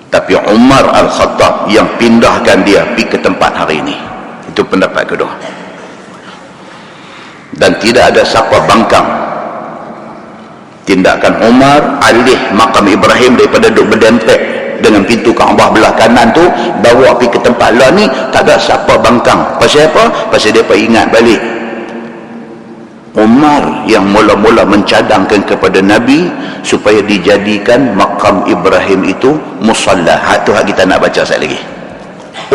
Tapi Umar Al-Khattab yang pindahkan dia pergi ke tempat hari ini. Itu pendapat kedua. Dan tidak ada siapa bangkang tindakan Umar alih makam Ibrahim daripada duk berdempet dengan pintu Kaabah belah kanan tu, bawa pergi ke tempat lah ni, tak ada siapa bangkang. Pasal apa? Pasal dia ingat balik Umar yang mula-mula mencadangkan kepada Nabi supaya dijadikan makam Ibrahim itu musalla. Itu hak kita nak baca sekali lagi.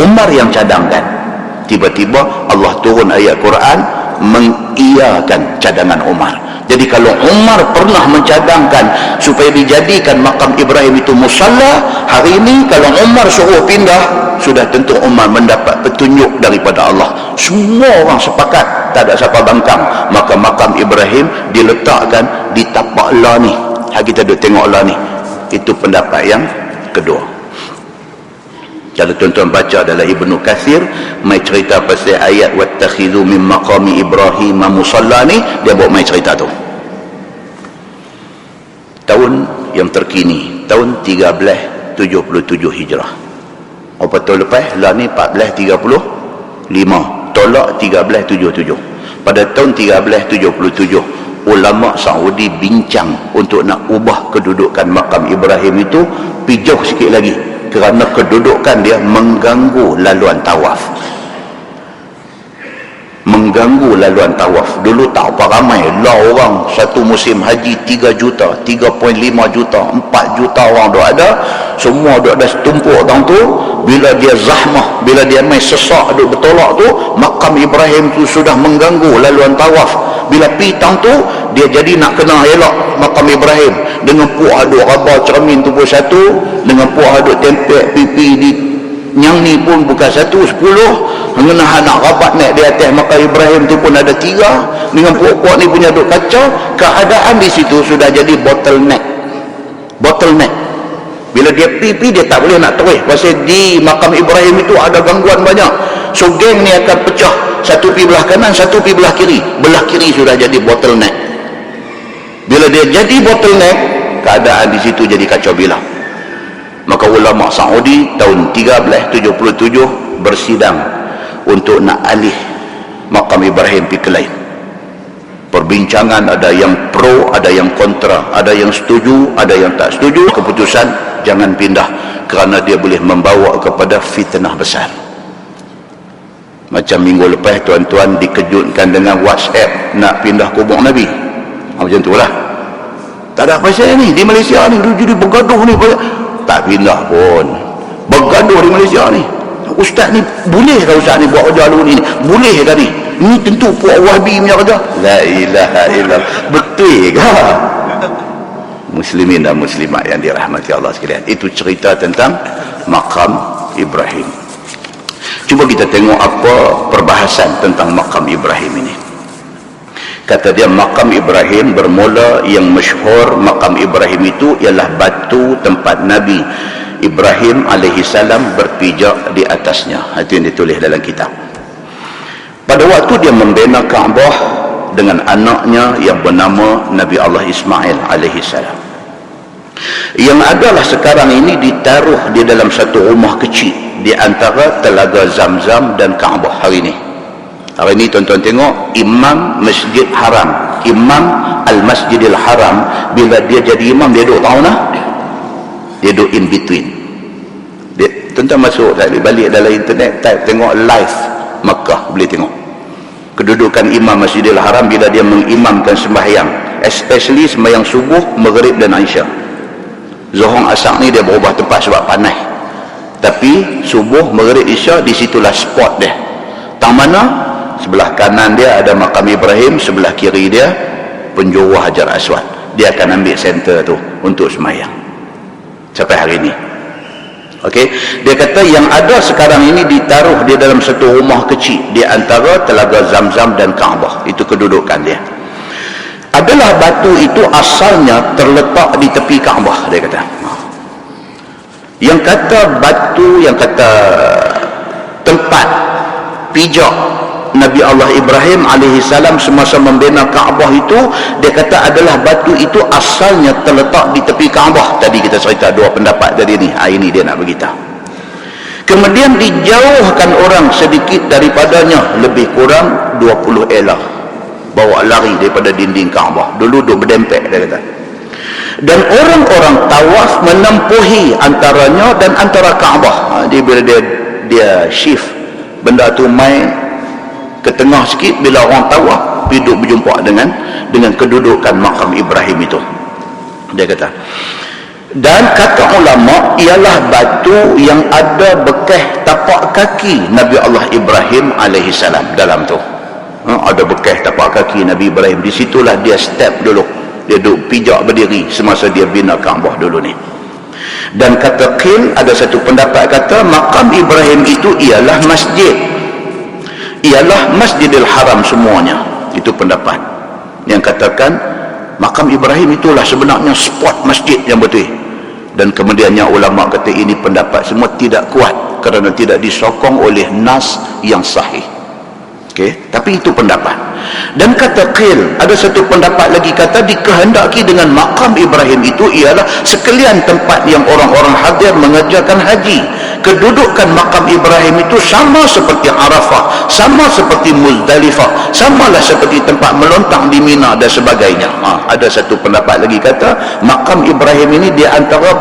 Umar yang cadangkan. Tiba-tiba Allah turun ayat Quran mengiyakan cadangan Umar. Jadi kalau Umar pernah mencadangkan supaya dijadikan makam Ibrahim itu musalla, hari ini kalau Umar suruh pindah, sudah tentu Umar mendapat petunjuk daripada Allah. Semua orang sepakat, tak ada siapa bangkang. Maka makam Ibrahim diletakkan di tapak lah ni. Kita duk tengok lah ni. Itu pendapat yang kedua. Kalau tuan-tuan baca dalam Ibnu Katsir, mai cerita pasal ayat wattakhidhu min maqami Ibrahim musalla ni, dia buat mai cerita tu. Tahun yang terkini, tahun 1377 Hijrah. Apa tahun lepas? Lah ni 1435. Tolak 1377. Pada tahun 1377, ulama Saudi bincang untuk nak ubah kedudukan makam Ibrahim itu pijauh sikit lagi, kerana kedudukan dia mengganggu laluan tawaf. Mengganggu laluan tawaf. Dulu tak apa ramai lah orang, satu musim haji 3 juta, 3.5 juta, 4 juta orang dah ada, semua dah tumpuk orang tu. Bila dia zahmah, bila dia main sesak duk bertolak tu, makam Ibrahim tu sudah mengganggu laluan tawaf. Bila pitang tu dia jadi nak kena elok makam Ibrahim dengan puak aduk rabah cermin tu pun satu, dengan puak aduk tempek pipi di yang ni pun bukan 1, 10, mengenah nak rapat naik di atas makam Ibrahim tu pun ada 3, dengan puak-puak ni punya duk kacau. Keadaan di situ sudah jadi bottleneck. Bila dia pipi dia tak boleh nak terus, pasal di makam Ibrahim itu ada gangguan banyak. So geng ni akan pecah, satu pi belah kanan, satu pi belah kiri. Belah kiri sudah jadi bottleneck. Bila dia jadi bottleneck, keadaan di situ jadi kacau bilau. Maka ulama Saudi tahun 1377 bersidang untuk nak alih makam Ibrahim pergi ke lain. Perbincangan ada yang pro, ada yang kontra, ada yang setuju, ada yang tak setuju. Keputusan jangan pindah kerana dia boleh membawa kepada fitnah besar. Macam minggu lepas tuan-tuan dikejutkan dengan WhatsApp nak pindah kubur Nabi. Macam itulah. Tak ada pasal ni di Malaysia ni, jadi bergaduh ni. Tak pindah pun, bergaduh di Malaysia ni. Ustaz ni boleh ke ustaz ni buat kerja lalu ni? Boleh ke ni? Ini tentu puak Wahbi punya kerja. La ilaha illallah. Betul ke? Muslimin dan muslimat yang dirahmati Allah sekalian, itu cerita tentang makam Ibrahim. Cuba kita tengok apa perbahasan tentang makam Ibrahim ini. Kata dia, makam Ibrahim bermula, yang masyhur makam Ibrahim itu ialah batu tempat Nabi Ibrahim alaihissalam berpijak di atasnya. Itu yang ditulis dalam kitab. Pada waktu dia membina Kaabah dengan anaknya yang bernama Nabi Allah Ismail alaihissalam, yang adalah sekarang ini ditaruh di dalam satu rumah kecil di antara Telaga Zamzam dan Kaabah hari ini. Hari ini tuan-tuan tengok Imam Masjid Haram, Imam Al-Masjidil Haram, bila dia jadi imam dia duduk tahu nah, dia duduk in between. Tuan-tuan masuk tadi balik dalam internet, type tengok live Makkah, boleh tengok kedudukan Imam Masjidil Haram bila dia mengimamkan sembahyang, especially sembahyang subuh, maghrib dan Aisyah. Zuhur Asar ni dia berubah tempat sebab panas, tapi subuh, maghrib, Isya disitulah spot dia. Tang mana? Sebelah kanan dia ada makam Ibrahim, sebelah kiri dia penjuru Hajar Aswad. Dia akan ambil center tu untuk sembahyang sampai hari ini. Okey, dia kata yang ada sekarang ini ditaruh di dalam satu rumah kecil di antara Telaga Zamzam dan Kaabah. Itu kedudukan dia. Adalah batu itu asalnya terletak di tepi Kaabah, dia kata. Yang kata batu, yang kata tempat pijak Nabi Allah Ibrahim alaihissalam semasa membina Kaabah itu, dia kata adalah batu itu asalnya terletak di tepi Kaabah. Tadi kita cerita dua pendapat tadi ni. Hari ini dia nak beritahu. Kemudian dijauhkan orang sedikit daripadanya, lebih kurang 20 elah, bawa lari daripada dinding Kaabah. Dulu duk berdempek, dia kata. Dan orang-orang tawaf menempuhi antaranya dan antara Kaabah. Dia bila dia shift benda tu main ke tengah sikit, bila orang tawaf hidup berjumpa dengan kedudukan makam Ibrahim itu, dia kata. Dan kata ulama ialah batu yang ada bekas tapak kaki Nabi Allah Ibrahim alaihissalam dalam tu. Ada bekas tapak kaki Nabi Ibrahim. Di situlah dia step dulu, dia duduk pijak berdiri semasa dia bina Kaabah dulu ni. Dan kata Qil, ada satu pendapat kata makam Ibrahim itu ialah masjid, ialah Masjidil Haram semuanya. Itu pendapat yang katakan makam Ibrahim itulah sebenarnya spot masjid yang betul. Dan kemudiannya ulama kata ini pendapat semua tidak kuat kerana tidak disokong oleh nas yang sahih. Okey, tapi itu pendapat. Dan kata Qil, ada satu pendapat lagi kata dikehendaki dengan makam Ibrahim itu ialah sekalian tempat yang orang-orang hadir mengerjakan haji, kedudukan makam Ibrahim itu sama seperti Arafah, sama seperti Muzdalifah, samalah seperti tempat melontang di Mina dan sebagainya. Ada satu pendapat lagi kata makam Ibrahim ini di antara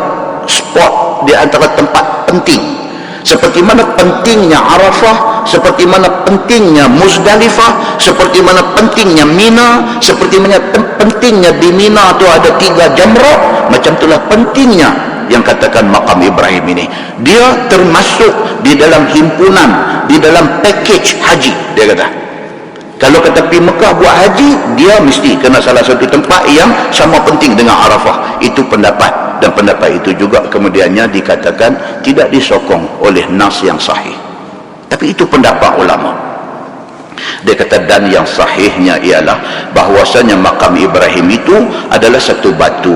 spot, di antara tempat penting, seperti mana pentingnya Arafah, seperti mana pentingnya Muzdalifah, seperti mana pentingnya Mina, seperti mana pentingnya di Mina tu ada 3 jamrah, macam itulah pentingnya yang katakan makam Ibrahim ini. Dia termasuk di dalam himpunan, di dalam package haji. Dia kata kalau kata pergi Mekah buat haji, dia mesti kena salah satu tempat yang sama penting dengan Arafah. Itu pendapat, dan pendapat itu juga kemudiannya dikatakan tidak disokong oleh nas yang sahih, tapi itu pendapat ulama. Dia kata dan yang sahihnya ialah bahwasanya makam Ibrahim itu adalah satu batu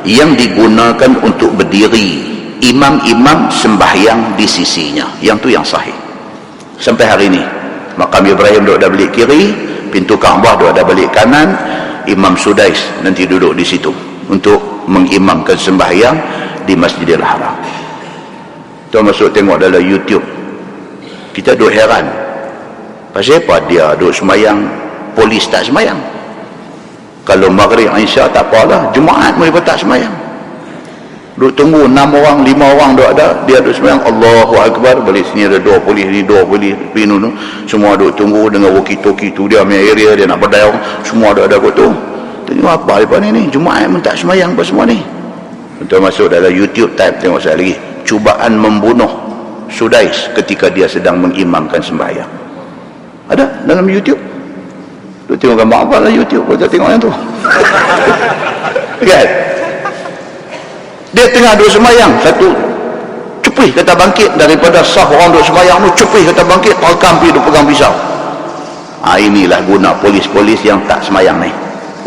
yang digunakan untuk berdiri imam-imam sembahyang di sisinya. Yang tu yang sahih. Sampai hari ini makam Ibrahim duduk dah balik kiri, pintu Kaabah duduk dah balik kanan, Imam Sudais nanti duduk di situ untuk mengimamkan sembahyang di Masjidil Haram. Tuan masuk tengok dalam YouTube, kita duduk heran pasal apa dia duduk sembahyang, polis tak sembahyang. Kalau Maghrib Isya tak apalah, Jumaat mereka tak sembahyang. Duduk tunggu 6 orang 5 orang duduk ada, dia duduk sembahyang Allahu Akbar, balik sini ada 2 polis ni 2 polis pinun, semua duduk tunggu dengan walkie-talkie tu, dia punya area dia nak berdaya, semua ada kot tu. Tengok apa lepas ni Jumaat pun tak sembahyang apa semua ni. Untuk masuk dalam YouTube type tengok saya lagi, cubaan membunuh Sudais ketika dia sedang mengimamkan sembahyang. Ada dalam YouTube. Lu tengok gambar apa lah YouTube, kau tak tengok yang tu. Kan? Dia tengah duduk sembahyang, satu cupih kata bangkit daripada saf orang duduk sembahyang tu, cupih kata bangkit, palkam pergi duduk pegang pisau. Inilah guna polis-polis yang tak sembahyang ni,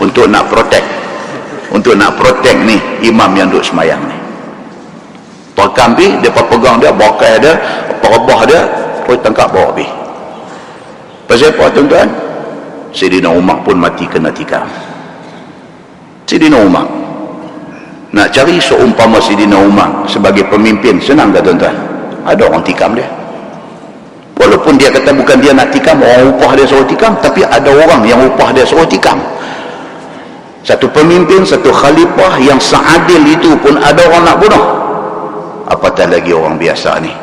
untuk nak protect, ni imam yang duduk sembahyang ni. Palkam pergi, dia pegang dia, bakai dia, perebah dia, terus tangkap bawa pergi. Pasal apa tuan-tuan? Sayyidina Umar pun mati kena tikam. Sayyidina Umar nak cari seumpama Sayyidina Umar sebagai pemimpin senang tak tuan-tuan? Ada orang tikam dia, walaupun dia kata bukan dia nak tikam, orang upah dia suruh tikam, tapi ada orang yang upah dia suruh tikam. Satu pemimpin, satu khalifah yang seadil itu pun ada orang nak bunuh, apatah lagi orang biasa ni.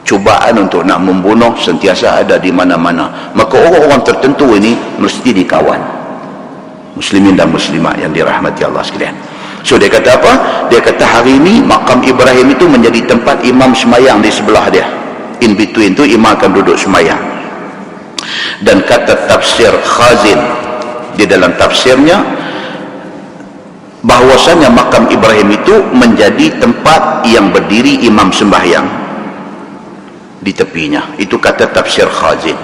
Cubaan untuk nak membunuh sentiasa ada di mana-mana. Maka orang-orang tertentu ini mesti dikawan. Muslimin dan muslimat yang dirahmati Allah sekalian. So dia kata apa? Dia kata hari ini makam Ibrahim itu menjadi tempat imam sembahyang di sebelah dia. In between tu imam akan duduk sembahyang. Dan kata tafsir Khazin di dalam tafsirnya, bahwasanya makam Ibrahim itu menjadi tempat yang berdiri imam sembahyang di tepinya. Itu kata tafsir Khazin.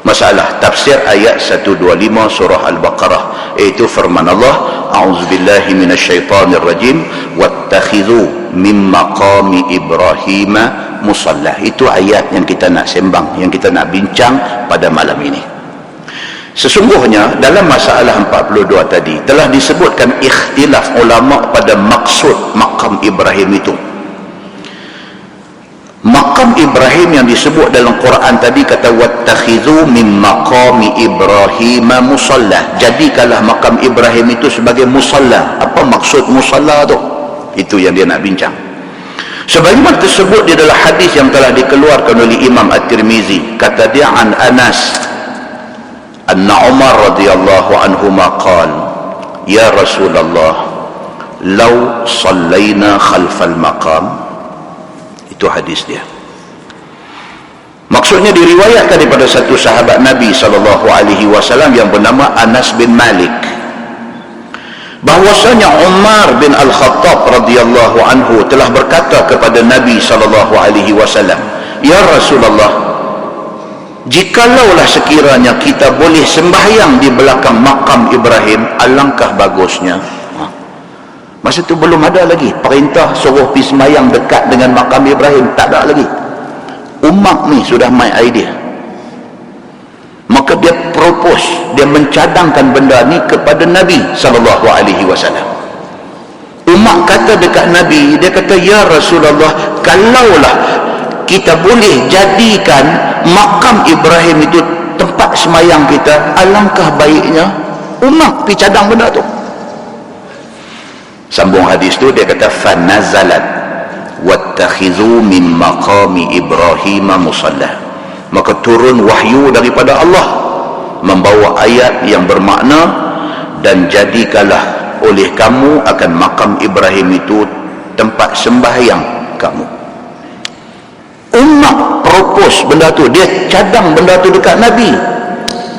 Masalah tafsir ayat 125 surah Al-Baqarah, iaitu firman Allah, a'udzubillahi minasyaitanir rajim, wattakhidhu min maqami Ibrahim musalla. Itu ayat yang kita nak sembang, yang kita nak bincang pada malam ini. Sesungguhnya dalam masalah 42 tadi telah disebutkan ikhtilaf ulama pada maksud makam Ibrahim itu. Makam Ibrahim yang disebut dalam Quran tadi kata wattakhidhu min maqami Ibrahim musalla. Jadikanlah makam Ibrahim itu sebagai musalla. Apa maksud musalla tu? Itu yang dia nak bincang. Sebagaimana tersebut di dalam hadis yang telah dikeluarkan oleh Imam At-Tirmizi, kata dia an Anas anna Umar radhiyallahu anhu qala ya Rasulullah law sallaina khalfal maqam. Itu hadis dia. Maksudnya diriwayatkan daripada satu sahabat Nabi SAW yang bernama Anas bin Malik, bahwasanya Umar bin Al-Khattab radhiyallahu anhu telah berkata kepada Nabi SAW, ya Rasulullah, jikalaulah sekiranya kita boleh sembahyang di belakang makam Ibrahim, alangkah bagusnya. Masa tu belum ada lagi perintah suruh pergi sembahyang dekat dengan makam Ibrahim, tak ada lagi. Umat ni sudah main idea. Maka dia propose, dia mencadangkan benda ni kepada Nabi SAW. Umat kata dekat Nabi, dia kata ya Rasulullah, kalaulah kita boleh jadikan makam Ibrahim itu tempat semayang kita, alangkah baiknya umat pergi cadang benda tu. Sambung hadis tu, dia kata fanazalat wattakhidhu min maqami Ibrahim musalla, maka turun wahyu daripada Allah membawa ayat yang bermakna, dan jadikanlah oleh kamu akan makam Ibrahim itu tempat sembahyang kamu. Umat propose benda tu, dia cadang benda tu dekat Nabi,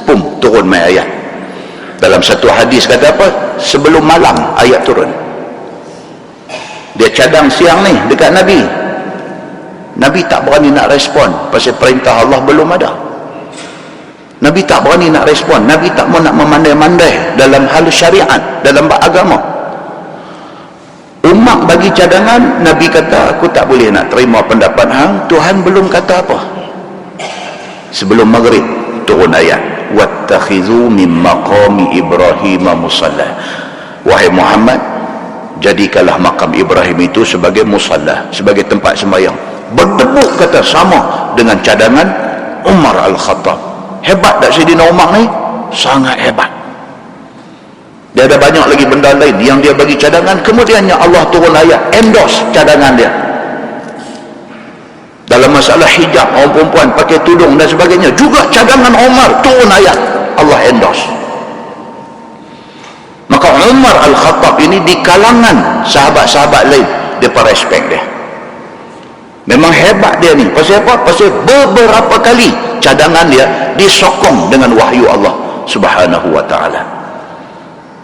pum, turun mai ayat. Dalam satu hadis kata apa, sebelum malam ayat turun. Dia cadang siang ni dekat Nabi. Nabi tak berani nak respon pasal perintah Allah belum ada. Nabi tak berani nak respon, Nabi tak mau nak memandai-mandai dalam hal syariat, dalam agama. Umat bagi cadangan, Nabi kata aku tak boleh nak terima pendapat hang, Tuhan belum kata apa. Sebelum maghrib turun ayat wattakhidhu min maqami Ibrahim musalla, wahai Muhammad, jadikanlah makam Ibrahim itu sebagai musalla, sebagai tempat sembahyang. Berdebuk kata sama dengan cadangan Umar Al-Khattab. Hebat tak Sayyidina Umar ni? Sangat hebat. Dia ada banyak lagi benda lain yang dia bagi cadangan, kemudiannya Allah turun ayat endorse cadangan dia. Dalam masalah hijab orang perempuan pakai tudung dan sebagainya, juga cadangan Umar turun ayat, Allah endorse. Maka Umar Al-Khattab ini di kalangan sahabat-sahabat lain, dia respect dia. Memang hebat dia ni. Pasal apa? Pasal beberapa kali cadangan dia disokong dengan wahyu Allah Subhanahu wa ta'ala.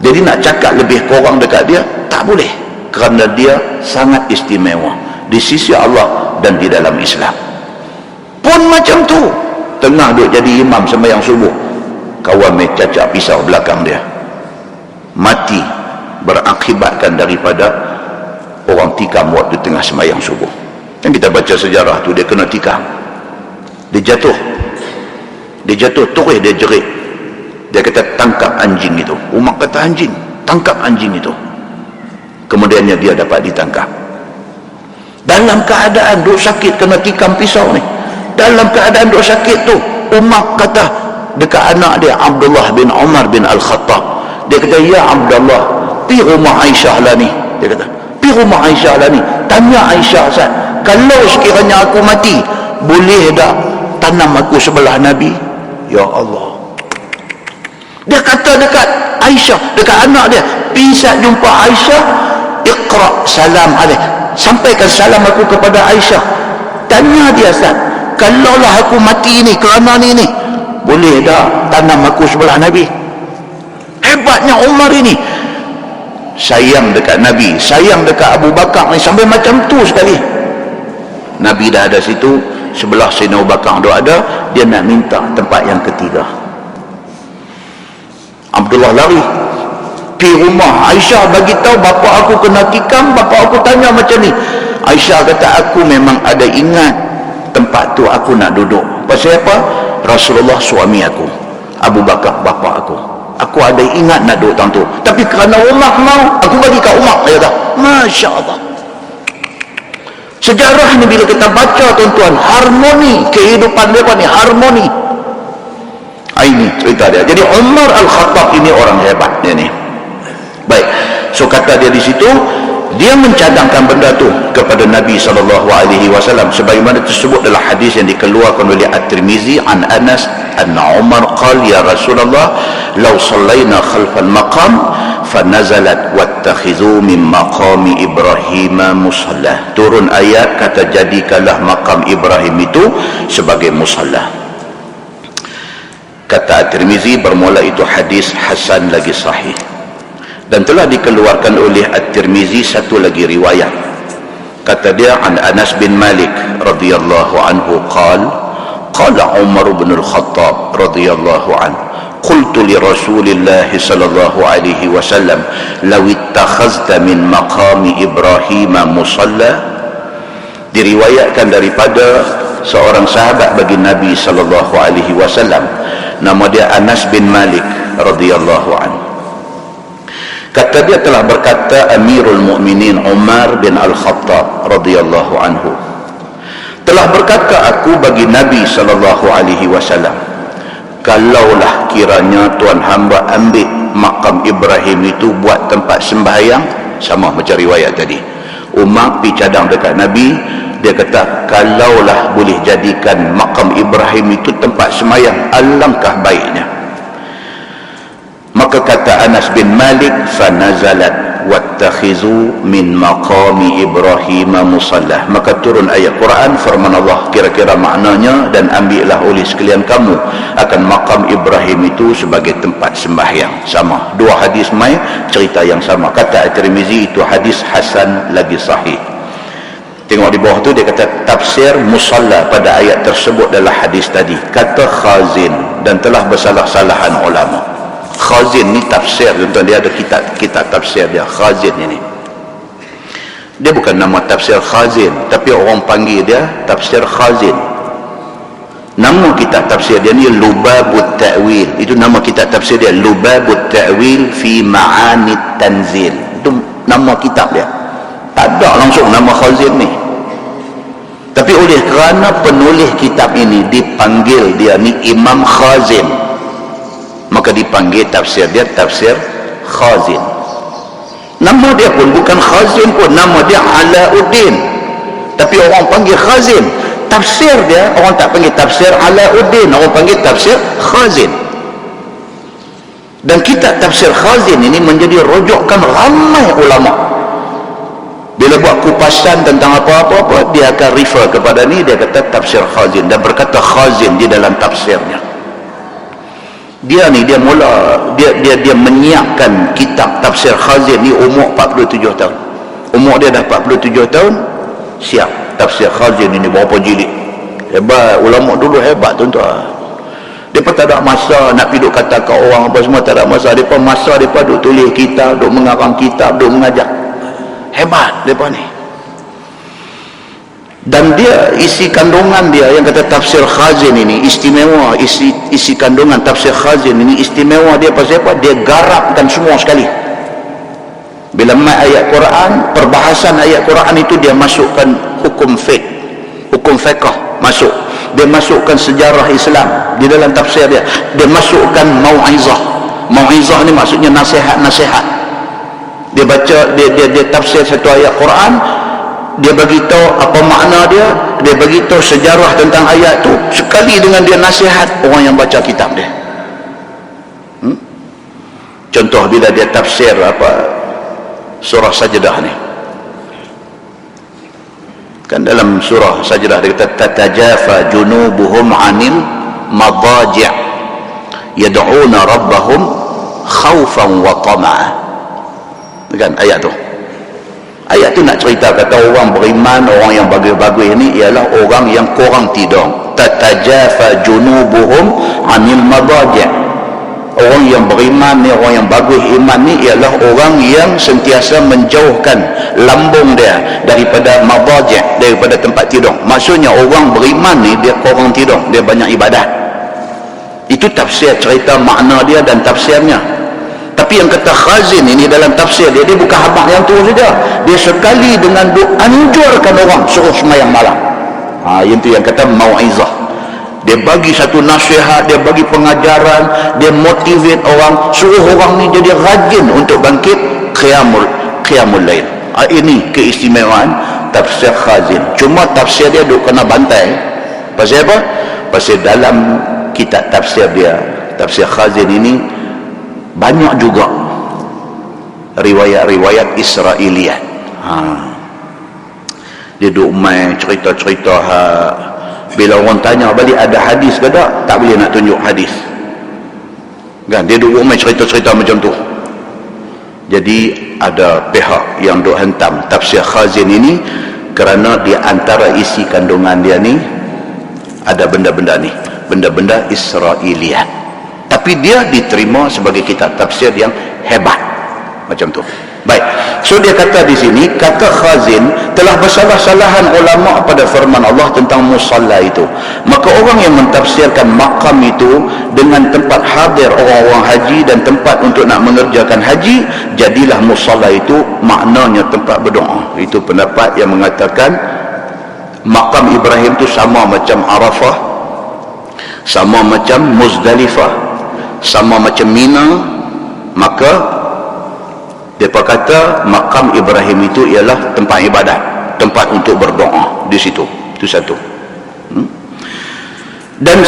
Jadi nak cakap lebih kurang dekat dia tak boleh, kerana dia sangat istimewa di sisi Allah dan di dalam Islam. Pun macam tu, tengah duk jadi imam sembahyang subuh, kawan mai cacak pisau belakang dia, mati berakibatkan daripada orang tikam waktu tengah sembahyang subuh. Yang kita baca sejarah tu, dia kena tikam, dia jatuh, terus dia jerit. Dia kata tangkap anjing itu. Umar kata anjing, tangkap anjing itu. Kemudiannya dia dapat ditangkap. Dalam keadaan duk sakit, kena tikam pisau ni. Dalam keadaan duk sakit tu, Umar kata dekat anak dia Abdullah bin Umar bin Al-Khattab, dia kata, ya Abdullah, pi rumah Aisyah lah ni. Dia kata, pi rumah Aisyah lah ni, tanya Aisyah, Ustaz, kalau sekiranya aku mati, boleh tak tanam aku sebelah Nabi? Ya Allah. Dia kata dekat Aisyah, dekat anak dia, bisa jumpa Aisyah, iqra salam alaih, sampaikan salam aku kepada Aisyah. Tanya dia, Ustaz, kalaulah aku mati ni kerana ni, boleh tak tanam aku sebelah Nabi? Hebatnya Umar ini, sayang dekat Nabi, sayang dekat Abu Bakar ni, sampai macam tu sekali. Nabi dah ada situ, sebelah Sayyidina Abu Bakar dah ada, dia nak minta tempat yang ketiga. Abdullah lari pergi rumah Aisyah, bagi tahu bapa aku kena tikam. Bapa aku tanya macam ni. Aisyah kata, aku memang ada ingat tempat tu aku nak duduk. Pasal apa? Rasulullah suami aku, Abu Bakar bapa aku ada ingat nak duduk tempat tu, tapi kerana Umar mau, aku bagi kat Umar. Dia kata, Masya Allah. Sejarah ni bila kita baca, tuan-tuan, harmoni kehidupan mereka ni, harmoni. Ini cerita dia. Jadi Umar Al-Khattab ini orang hebat dia ni. Baik, so kata dia di situ, dia mencadangkan benda tu kepada Nabi SAW, sebagaimana tersebut dalam hadis yang dikeluarkan oleh At-Tirmizi an Anas anna Umar qala, ya Rasulullah, law sallaina khalfal maqam fanazalat wattakhidhu min maqami Ibrahim musalla. Turun ayat kata jadikanlah makam Ibrahim itu sebagai musalla. Kata At-Tirmizi, bermula itu hadis hasan lagi sahih, dan telah dikeluarkan oleh At-Tirmizi satu lagi riwayat. Kata dia, an Anas bin Malik radhiyallahu anhu qala Umar bin Al-Khattab radhiyallahu anhu, qultu li Rasulillah sallallahu alaihi wasallam, law ittakhazta min maqami Ibrahim musalla. Diriwayatkan daripada seorang sahabat bagi Nabi sallallahu alaihi wasallam, nama dia Anas bin Malik radhiyallahu anhu. Kata dia, telah berkata Amirul Mukminin Umar bin Al-Khattab radhiyallahu anhu, telah berkata aku bagi Nabi SAW, kalaulah kiranya Tuan hamba ambil makam Ibrahim itu buat tempat sembahyang, sama macam riwayat tadi, Umar pergi cadang dekat Nabi, dia kata kalaulah boleh jadikan makam Ibrahim itu tempat sembahyang, alangkah baiknya. Maka kata Anas bin Malik, fanazalat wattakhizu min maqami Ibrahim musallah, maka turun ayat Quran firman Allah, kira-kira maknanya, dan ambillah oleh sekalian kamu akan makam Ibrahim itu sebagai tempat sembahyang. Sama, dua hadis mai cerita yang sama. Kata At-Tirmizi itu hadis hasan lagi sahih. Tengok di bawah tu dia kata tafsir musalla pada ayat tersebut adalah hadis tadi, kata Khazin, dan telah bersalah-salahan ulama. Khazin ni tafsir, tuan, dia ada kitab tafsir dia, Khazin ini. Dia bukan nama tafsir Khazin, tapi orang panggil dia tafsir Khazin. Nama kitab tafsir dia ni Lubabut Ta'wil. Itu nama kitab tafsir dia, Lubabut Ta'wil fi Ma'anit Tanzil. Itu nama kitab dia. Tak ada langsung nama Khazin ni. Tapi oleh kerana penulis kitab ini dipanggil dia ni Imam Khazin, maka dipanggil tafsir dia tafsir Khazin. Nama dia pun bukan Khazin pun, nama dia Alauddin, tapi orang panggil Khazin. Tafsir dia orang tak panggil tafsir Alauddin, orang panggil tafsir Khazin. Dan kitab tafsir Khazin ini menjadi rujukan ramai ulama. Bila buat kupasan tentang apa-apa, dia akan refer kepada ni, dia kata tafsir Khazin, dan berkata Khazin di dalam tafsirnya. Dia menyiapkan kitab tafsir Khazin ni umur 47 tahun. Umur dia dah 47 tahun, siap tafsir Khazin ini berapa jilid. Hebat, ulama dulu hebat, tuan-tuan. Mereka tak ada masa nak pergi duk kata ke orang apa semua, tak ada masa. Mereka duk tulis kitab, duk mengarang kitab, duk mengajar. Hebat mereka ni. Dan dia, isi kandungan dia yang kata tafsir Khazin ini istimewa, isi kandungan tafsir Khazin ini istimewa dia pasal apa? Dia garapkan semua sekali. Bila mai ayat Quran, perbahasan ayat Quran itu dia masukkan hukum fiqh, hukum fiqh masuk. Dia masukkan sejarah Islam di dalam tafsir dia. Dia masukkan mau'izah. Mau'izah ni maksudnya nasihat-nasihat. Dia baca, dia tafsir satu ayat Quran, dia bagi tahu apa makna dia, dia bagi tahu sejarah tentang ayat tu, sekali dengan dia nasihat orang yang baca kitab dia. Contoh bila dia tafsir surah Sajdah ni, kan dalam surah Sajdah dia kata tatajafa junubuhum 'anil madaji' yad'una rabbahum khaufan wa tama'a. Kan ayat tu. Ayat tu nak cerita kata orang beriman, orang yang bagus-bagus ni ialah orang yang kurang tidur. Tatajafa junubuhum 'anil madaji'. Orang yang beriman ni, orang yang bagus iman ni ialah orang yang sentiasa menjauhkan lambung dia daripada madaji', daripada tempat tidur. Maksudnya orang beriman ni dia kurang tidur, dia banyak ibadah. Itu tafsir cerita makna dia dan tafsirnya. Tapi yang kata Khazin ini dalam tafsir dia, dia bukan habaq yang tu saja. Dia sekali dengan anjurkan orang suruh semayang malam. Itu yang kata mau'izah. Dia bagi satu nasihat, dia bagi pengajaran, dia motivate orang, suruh orang ni jadi rajin untuk bangkit qiyamul lail. Ini keistimewaan tafsir Khazin. Cuma tafsir dia duk kena bantai. Pasal apa? Pasal dalam kitab tafsir dia, tafsir Khazin ini banyak juga riwayat-riwayat Israiliyat. Dia duk main cerita-cerita. Bila orang tanya balik ada hadis ke tak boleh nak tunjuk hadis. Kan dia duk main cerita-cerita macam tu. Jadi ada pihak yang duk hentam tafsir Khazin ini kerana di antara isi kandungan dia ni ada benda-benda ni, benda-benda Israiliyat. Tapi dia diterima sebagai kitab tafsir yang hebat macam tu. Baik, so dia kata di sini, kata Khazin, telah bersalah-salahan ulama pada firman Allah tentang musalla itu. Maka orang yang mentafsirkan makam itu dengan tempat hadir orang-orang haji dan tempat untuk nak mengerjakan haji, jadilah musalla itu maknanya tempat berdoa. Itu pendapat yang mengatakan Makam Ibrahim tu sama macam Arafah, sama macam Muzdalifah, sama macam Mina. Maka mereka kata makam Ibrahim itu ialah tempat ibadat, tempat untuk berdoa di situ. Itu satu. Dan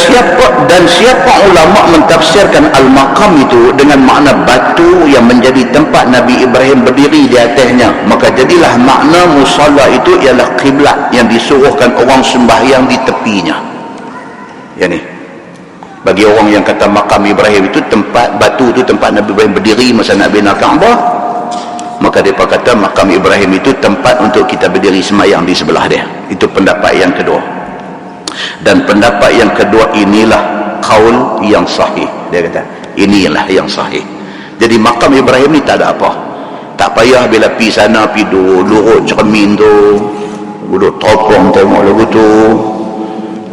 siapa ulama mentafsirkan al-maqam itu dengan makna batu yang menjadi tempat Nabi Ibrahim berdiri di atasnya, maka jadilah makna musalla itu ialah kiblat yang disuruhkan orang sembahyang di tepinya. Ya ni, bagi orang yang kata makam Ibrahim itu tempat batu itu tempat Nabi Ibrahim berdiri masa nak bina Kaabah, maka mereka kata makam Ibrahim itu tempat untuk kita berdiri sembahyang di sebelah dia. Itu pendapat yang kedua. Dan pendapat yang kedua inilah qaul yang sahih. Dia kata inilah yang sahih. Jadi makam Ibrahim ni tak ada apa, tak payah bila pi sana pi lurut cermin tu duduk topong tengok lagu tu,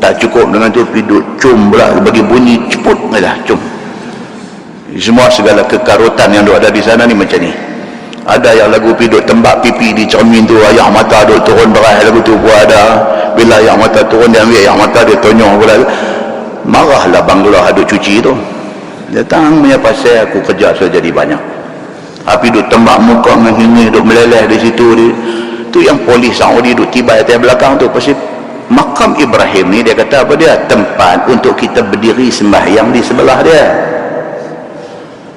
tak cukup dengan tu pi duduk cum pula bagi bunyi ceput dah cum. Semua segala kekarutan yang ada di sana ni macam ni. Ada yang lagu pi duduk tembak pipi di cermin tu, air mata duduk turun beras lagu tu pun ada. Bila air mata turun dia ambil air mata dia tonyong pula. Marahlah bangla duduk cuci tu. Datang punya pasal aku kerja sudah jadi banyak. Tapi duduk tembak muka dengan ini duduk meleleh di situ dia. Tu yang polis Saudi duduk tiba atas belakang tu. Pasal makam Ibrahim ni dia kata apa dia? Tempat untuk kita berdiri sembahyang di sebelah dia.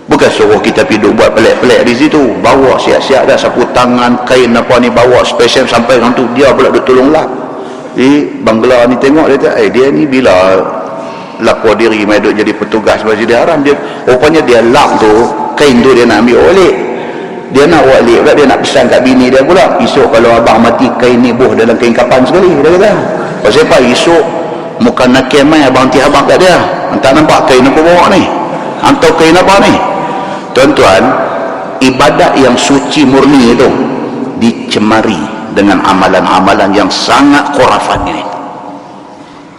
Bukan suruh kita pergi buat pelik-pelik di situ, bawa siap-siap dah sapu tangan, kain apa ni bawa special sampai orang tu dia pula duk tolong lap. Bangla ni tengok dia kata, dia ni bila lapor diri mai duk jadi petugas Masjidil Haram, dia rupanya dia lap tu kain tu dia nak ambil balik. Dia nak balik pula, dia nak pesan kat bini dia pula, esok kalau abang mati kain ni buh dalam kain kapan sekali, dia kata. Pasal apa esok muka nakil mai abang ti abang kat dia. Entah nampak kain apa bawa ni. Hantar kain apa ni? Tuan-tuan, ibadat yang suci murni itu dicemari dengan amalan-amalan yang sangat khurafat ini.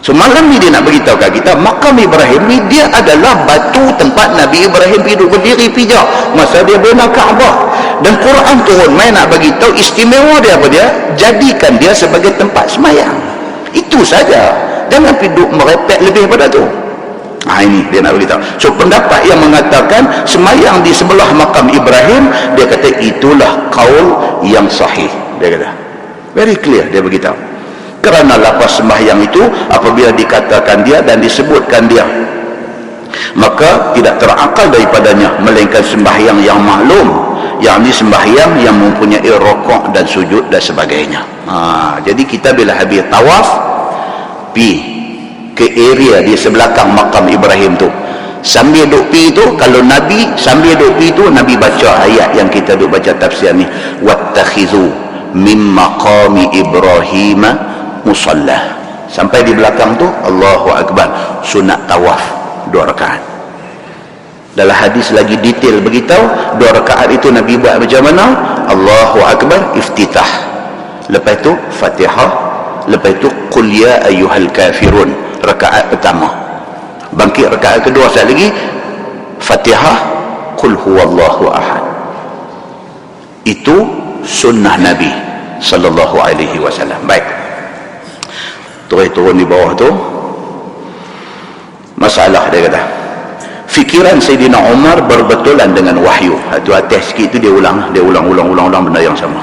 So malam ni dia nak beritahu kat kita, makam Ibrahim ni dia adalah batu tempat Nabi Ibrahim hidup berdiri pijak masa dia bina Kaabah. Dan Quran turun main nak beritahu istimewa dia apa dia? Jadikan dia sebagai tempat semayang. Itu saja. Jangan hidup merepek lebih pada tu. Ini dia nak beritahu. So pendapat yang mengatakan semayang di sebelah makam Ibrahim, dia kata itulah qaul yang sahih. Dia kata very clear, dia beritahu. Kerana lafaz sembahyang itu apabila dikatakan dia dan disebutkan dia, maka tidak terakal daripadanya melainkan sembahyang yang maklum, yakni sembahyang yang mempunyai rukuk dan sujud dan sebagainya. Jadi kita bila habis tawaf pi ke area di sebelakang makam Ibrahim tu, sambil duk pi tu, kalau Nabi sambil duk pi tu, Nabi baca ayat yang kita duk baca tafsir ni, wattakhizu min maqami Ibrahim musalla. Sampai di belakang tu Allahu Akbar, sunat tawaf 2 rakaat. Dalam hadis lagi detail beritahu 2 rakaat itu Nabi buat macam mana? Allahu Akbar iftitah, lepas tu Fatihah, lepas tu qul ya ayyuhal kafirun, rakaat pertama. Bangkit rakaat kedua sekali lagi, Fatihah, qul huwallahu ahad. Itu sunnah Nabi sallallahu alaihi wasallam. Baik, turun di bawah tu masalah dia kata fikiran Sayyidina Umar berbetulan dengan wahyu. Itu atas sikit tu dia ulang benda yang sama.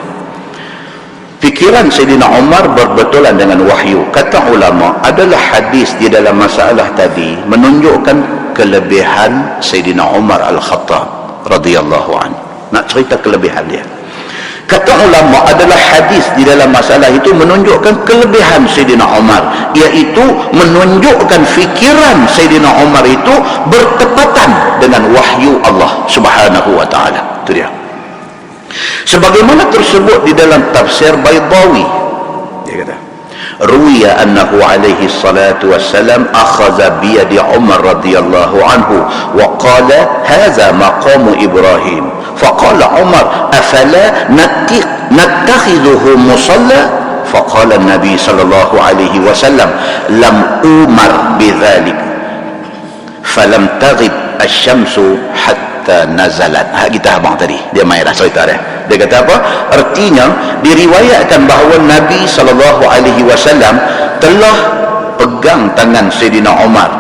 Fikiran Sayyidina Umar berbetulan dengan wahyu. Kata ulama, adalah hadis di dalam masalah tadi menunjukkan kelebihan Sayyidina Umar Al-Khattab radhiyallahu anhu. Nak cerita kelebihan dia. Kata ulama, adalah hadis di dalam masalah itu menunjukkan kelebihan Sayyidina Umar, iaitu menunjukkan fikiran Sayyidina Umar itu bertepatan dengan wahyu Allah Subhanahu wa taala. Itu dia. Sebagaimana tersebut di dalam tafsir Baydawi, dia kata ruwiya annahu alaihi salatu wassalam akhadha biyadi Umar radhiyallahu anhu wa qala hadha maqamu Ibrahim, faqala Umar afala nattakhidhuhu musalla, faqala Nabi sallallahu alaihi wasallam lam umar bidzalik falam taghib asy-syamsu hatta nazalat. Kita abang tadi dia mai dah cerita dia. Dia kata apa? Artinya diriwayatkan bahawa Nabi SAW telah pegang tangan Sayyidina Umar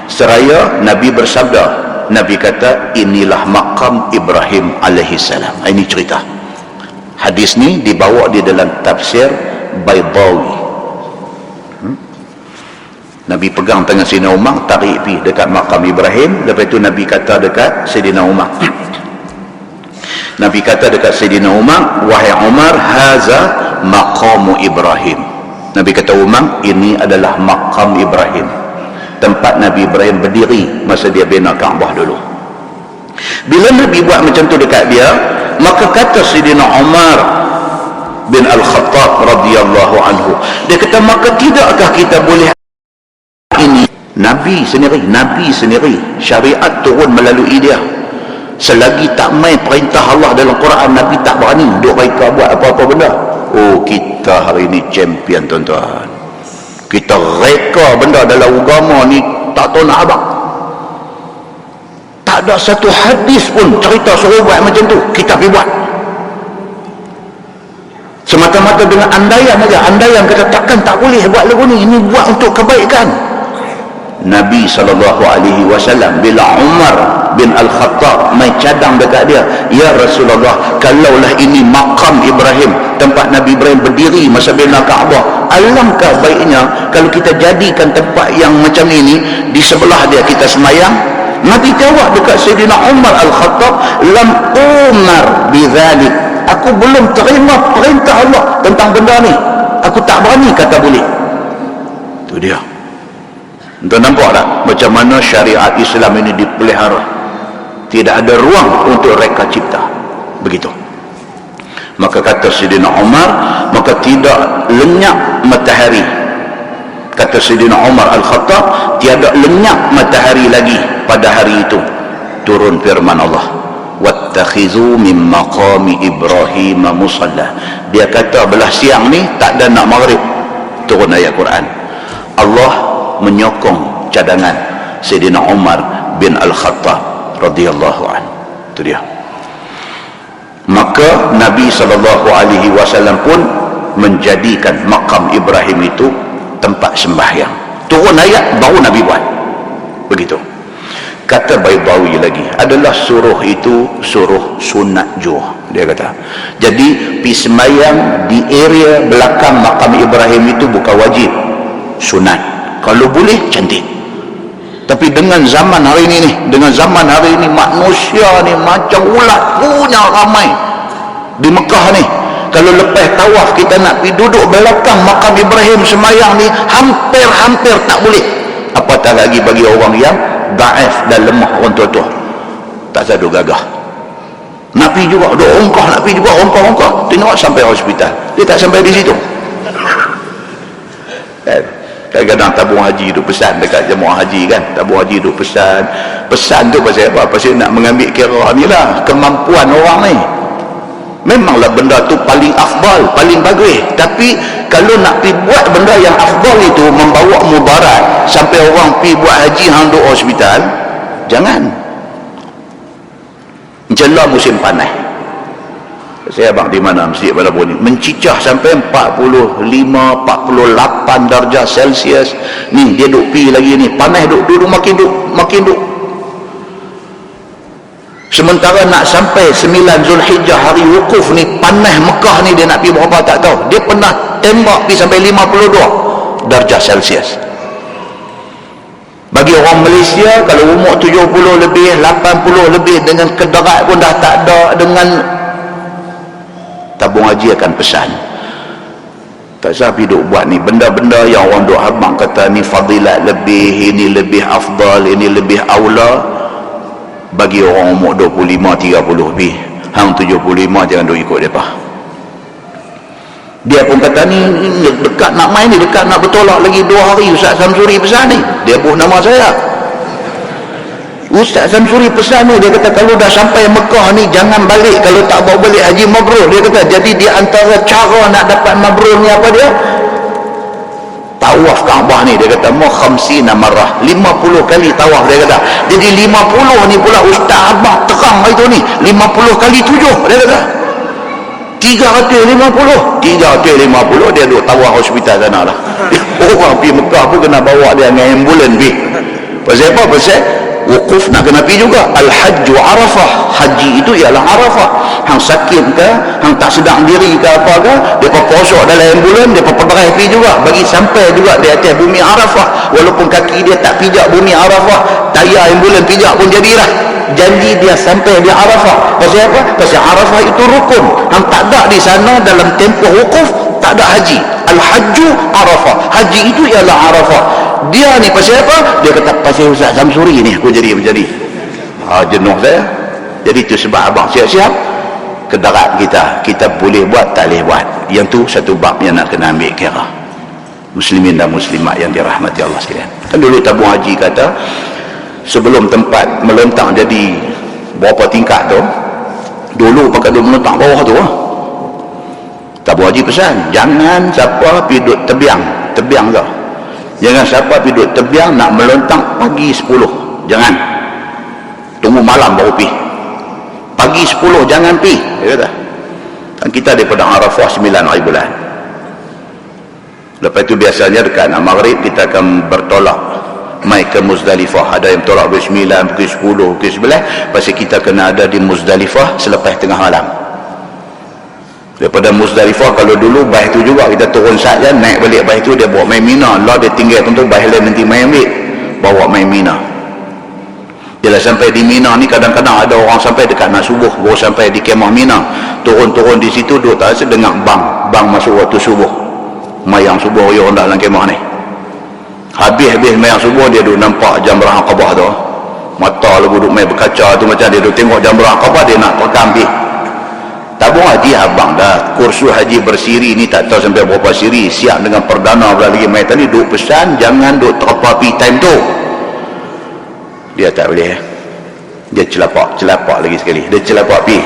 seraya Nabi bersabda, Nabi kata, inilah maqam Ibrahim alaihissalam. Ini cerita. Hadis ni dibawa di dalam tafsir Baydawi. Nabi pegang tangan Sayyidina Umar, tarik pergi dekat maqam Ibrahim. Lepas tu Nabi kata dekat Sayyidina Umar, Nabi kata dekat Sayyidina Umar, wahai Umar, haza maqamu Ibrahim. Nabi kata Umar, ini adalah maqam Ibrahim, tempat Nabi Ibrahim berdiri masa dia bina Kaabah dulu. Bila Nabi buat macam tu dekat dia, maka kata Sayyidina Umar bin Al-Khattab radhiyallahu anhu, dia kata, maka tidakkah kita boleh ini Nabi sendiri syariat turun melalui dia. Selagi tak main perintah Allah dalam Quran, Nabi tak berani duk reka buat apa-apa benda. Oh, kita hari ni champion tuan-tuan. Kita reka benda dalam agama ni tak tahu nak abang. Tak ada satu hadis pun cerita suruh buat macam tu, kita pergi buat. Semata-mata dengan andaian saja. Andaian kata takkan tak boleh buat lagu ni, ini buat untuk kebaikan. Nabi SAW bila Umar bin Al-Khattab main cadang dekat dia, ya Rasulullah, kalaulah ini maqam Ibrahim, tempat Nabi Ibrahim berdiri masa bina Kaabah, alangkah baiknya kalau kita jadikan tempat yang macam ini di sebelah dia kita semayang. Nabi jawab dekat Sayyidina Umar Al-Khattab, lam umar bidzalik, aku belum terima perintah Allah tentang benda ni, aku tak berani kata boleh. Tu dia. Tuan nampak tak macam mana syariat Islam ini dipelihara? Tidak ada ruang untuk reka cipta. Begitu. Maka kata Sayyidina Umar, maka tidak lenyap matahari. Kata Sayyidina Umar Al-Khattab, tiada lenyap matahari lagi pada hari itu. Turun firman Allah, wattakhizu min maqami Ibrahim musalla. Dia kata belah siang ni tak ada nak maghrib, turun ayat Quran. Allah menyokong cadangan Sayyidina Umar bin Al-Khattab radhiyallahu anhu. Itu dia. Maka Nabi SAW pun menjadikan makam Ibrahim itu tempat sembahyang. Turun ayat baru Nabi buat. Begitu. Kata Baydawi lagi, adalah suruh itu suruh sunat jua. Dia kata, jadi pergi sembahyang di area belakang makam Ibrahim itu bukan wajib, sunat. Kalau boleh, cantik. Tapi dengan zaman hari ini manusia ni macam ulat punya ramai di Mekah ni. Kalau lepas tawaf kita nak pergi duduk belakang makam Ibrahim semayang ni, hampir tak boleh. Apatah lagi bagi orang yang daif dan lemah, orang tua-tua, tak sadu gagah. Nak pergi juga, nak pergi juga, ongkah. Tengok sampai hospital, dia tak sampai di situ. Kadang-kadang tabung haji tu pesan dekat jemaah haji kan, tabung haji tu pesan tu pasal apa? Pasal nak mengambil kira ni lah kemampuan orang ni. Memanglah benda tu paling afdal, paling bagus, tapi kalau nak pergi buat benda yang afdal itu membawa mudarat sampai orang pergi buat haji hang duk hospital, jangan. Menjelang musim panas, saya abang di mana Masjid Balabun ni mencicah sampai 45-48 darjah Celsius ni. Dia duk pi lagi ni panas, duk makin duk. Sementara nak sampai 9 Zulhijjah hari wukuf ni, panas Mekah ni dia nak pi berapa tak tahu. Dia pernah tembak pi sampai 52 darjah Celsius. Bagi orang Malaysia kalau umur 70 lebih, 80 lebih, dengan kederat pun dah tak ada, dengan tabung haji akan pesan, tak usah pergi duk buat ni benda-benda yang orang duk habang kata ni fadilat lebih, ini lebih afdal, ini lebih aula. Bagi orang umur 25-30 lebih, hang 75 jangan duk ikut mereka. Dia pun kata ni dekat nak main ni, dekat nak bertolak lagi 2 hari Ustaz Samsuri pesan ni, dia buh nama saya. Ustaz Samsuri pesan ni, dia kata kalau dah sampai Mekah ni jangan balik kalau tak bawa balik haji mabrur. Dia kata jadi di antara cara nak dapat mabrur ni apa dia? Tawaf Kaabah ni, dia kata mau 50 marrah, 50 kali tawaf. Dia kata jadi 50 ni pula Ustaz abang terang itu ni 50 kali 7. Dia kata 350 dia duduk tawar hospital sana lah. Orang pergi Mekah pun kena bawa dia dengan ambulan pergi. Pasal apa? Pasal wukuf nak kena pergi juga. Al-Hajju Arafah, haji itu ialah Arafah. Hang sakit ke, hang tak sedang diri ke apa ke, depa posok dalam ambulan, depa perberai pergi juga bagi sampai juga di atas bumi Arafah. Walaupun kaki dia tak pijak bumi Arafah, tayar ambulan pijak pun jadilah. Janji dia sampai di Arafah. Pasal apa? Pasal Arafah itu rukun. Hang tak ada di sana dalam tempoh wukuf, tak ada haji. Al-Hajju Arafah, haji itu ialah Arafah. Dia ni pasal apa? Dia kata pasal Ustaz Samsuri ni aku jadi menjadi jenuh saya. Jadi itu sebab abang siap-siap ke darat kita boleh buat, tak boleh buat. Yang tu satu bab yang nak kena ambil kira. Muslimin dan muslimat yang dirahmati Allah sekalian. Kan dulu tabung haji kata sebelum tempat melentang jadi berapa tingkat tu, dulu pakai duduk melentang bawah tu, tabung haji pesan jangan siapa pergi duduk tebiang tu, jangan siapa pergi duduk tebiang nak melentang pagi 10, jangan, tunggu malam baru pergi. Pagi 10 jangan pergi, dia kata. Dan kita daripada Arafah 9 hari bulan. Lepas itu biasanya dekat nak maghrib kita akan bertolak mai ke Muzdalifah. Ada yang tolak pukul 9, pukul 10, pukul 11. Pasal kita kena ada di Muzdalifah selepas tengah malam. Daripada Muzdalifah, kalau dulu baih tu juga kita turun saja, naik balik baih tu dia bawa main Mina. Allah dia tinggal tentu baih lain nanti main ambil, bawa main Mina. Bila sampai di Mina ni kadang-kadang ada orang sampai dekat nak subuh baru sampai di kemah Mina. Turun-turun di situ duduk tak rasa dengar bang masuk waktu subuh. Mayang subuh dia rendah dalam kemah ni. Habis mayang subuh dia duduk nampak Jamrah Aqabah tu. Mata lagu duduk main berkaca tu macam dia duduk tengok Jamrah Aqabah, dia nak terekam pergi. Tabung haji abang dah kursus haji bersiri ni tak tahu sampai berapa siri, siap dengan perdana pula lagi. Mai tadi duk pesan jangan duk terpapi time tu. Dia tak boleh, dia celapak lagi sekali, dia celapak pi.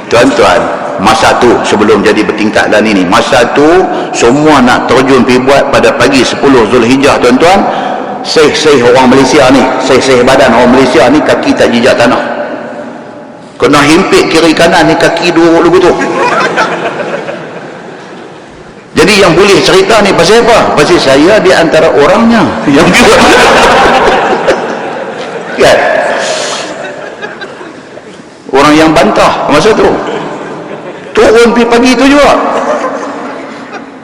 Tuan-tuan, masa tu sebelum jadi bertingkat dan ini, masa tu semua nak terjun pergi buat pada pagi 10 Zulhijjah. Tuan-tuan, seh orang Malaysia ni, seh badan orang Malaysia ni kaki tak jejak tanah, kena himpit kiri kanan ni kaki dua lugu tu. Jadi yang boleh cerita ni pasal apa? Pasal saya di antara orangnya yang juga kan? Orang yang bantah masa tu turun pergi pagi tu juga,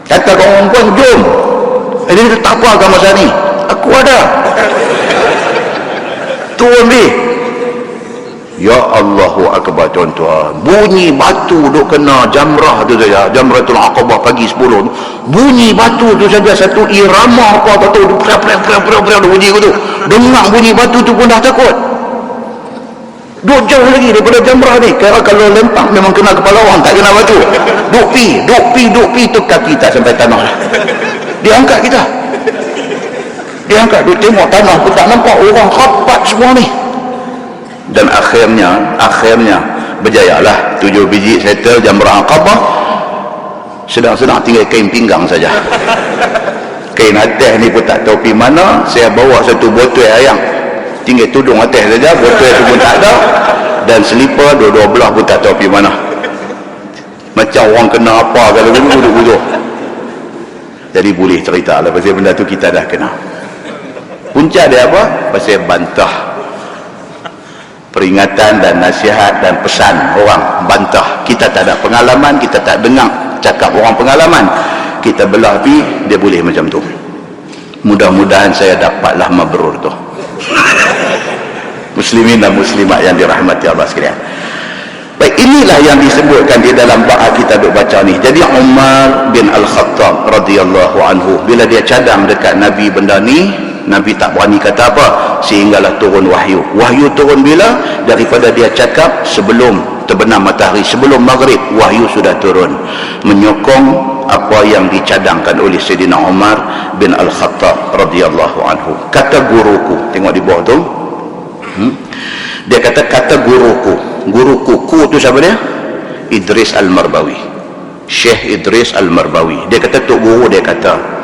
kata kawan perempuan jom. Dia kata tak apa kan masa ni aku ada, turun pergi. Ya Allahu Akbar tuan-tuan, bunyi batu duk kena jamrah tu saja, Jamratul Aqabah pagi 10 tu, bunyi batu tu saja satu irama apa tak tahu, prap bunyi tu, dengar bunyi batu tu pun dah takut. Duk jauh lagi daripada jamrah ni, kira kalau lempak memang kena kepala orang, tak kena batu. Duk pi tu kaki tak sampai tanah. Dia angkat kita, dia angkat, duk tengok tanah pun tak nampak, orang rapat semua ni. Dan akhirnya berjayalah 7 biji settle Jamrah Aqabah. Sedang-sedang tinggal kain pinggang saja. Kain atas ni pun tak tahu pergi mana. Saya bawa satu botol ayam, tinggal tudung atas saja, botol tu pun tak ada, dan selipar dua-dua belah pun tak tahu pergi mana. Macam orang kena apa kalau duduk-duduk. Jadi boleh cerita lah pasal benda tu kita dah kena. Punca dia apa? Pasal bantah, peringatan dan nasihat dan pesan orang, bantah. Kita tak ada pengalaman, kita tak dengar cakap orang pengalaman, kita belah pi, dia boleh macam tu. Mudah-mudahan saya dapatlah mabrur tu. Muslimin dan muslimat yang dirahmati Allah sekalian. Baik, inilah yang disebutkan di dalam bab kita duk baca ni. Jadi Umar bin Al-Khattab radhiyallahu anhu, bila dia cadang dekat Nabi benda ni, Nabi tak berani kata apa, sehinggalah turun wahyu. Wahyu turun bila? Daripada dia cakap sebelum terbenam matahari, sebelum maghrib, wahyu sudah turun menyokong apa yang dicadangkan oleh Sayyidina Umar bin Al-Khattab radhiyallahu anhu. Kata guruku, tengok di bawah tu, dia kata guruku, ku tu siapa dia? Idris Al-Marbawi, Syekh Idris Al-Marbawi. Dia kata tok guru, dia kata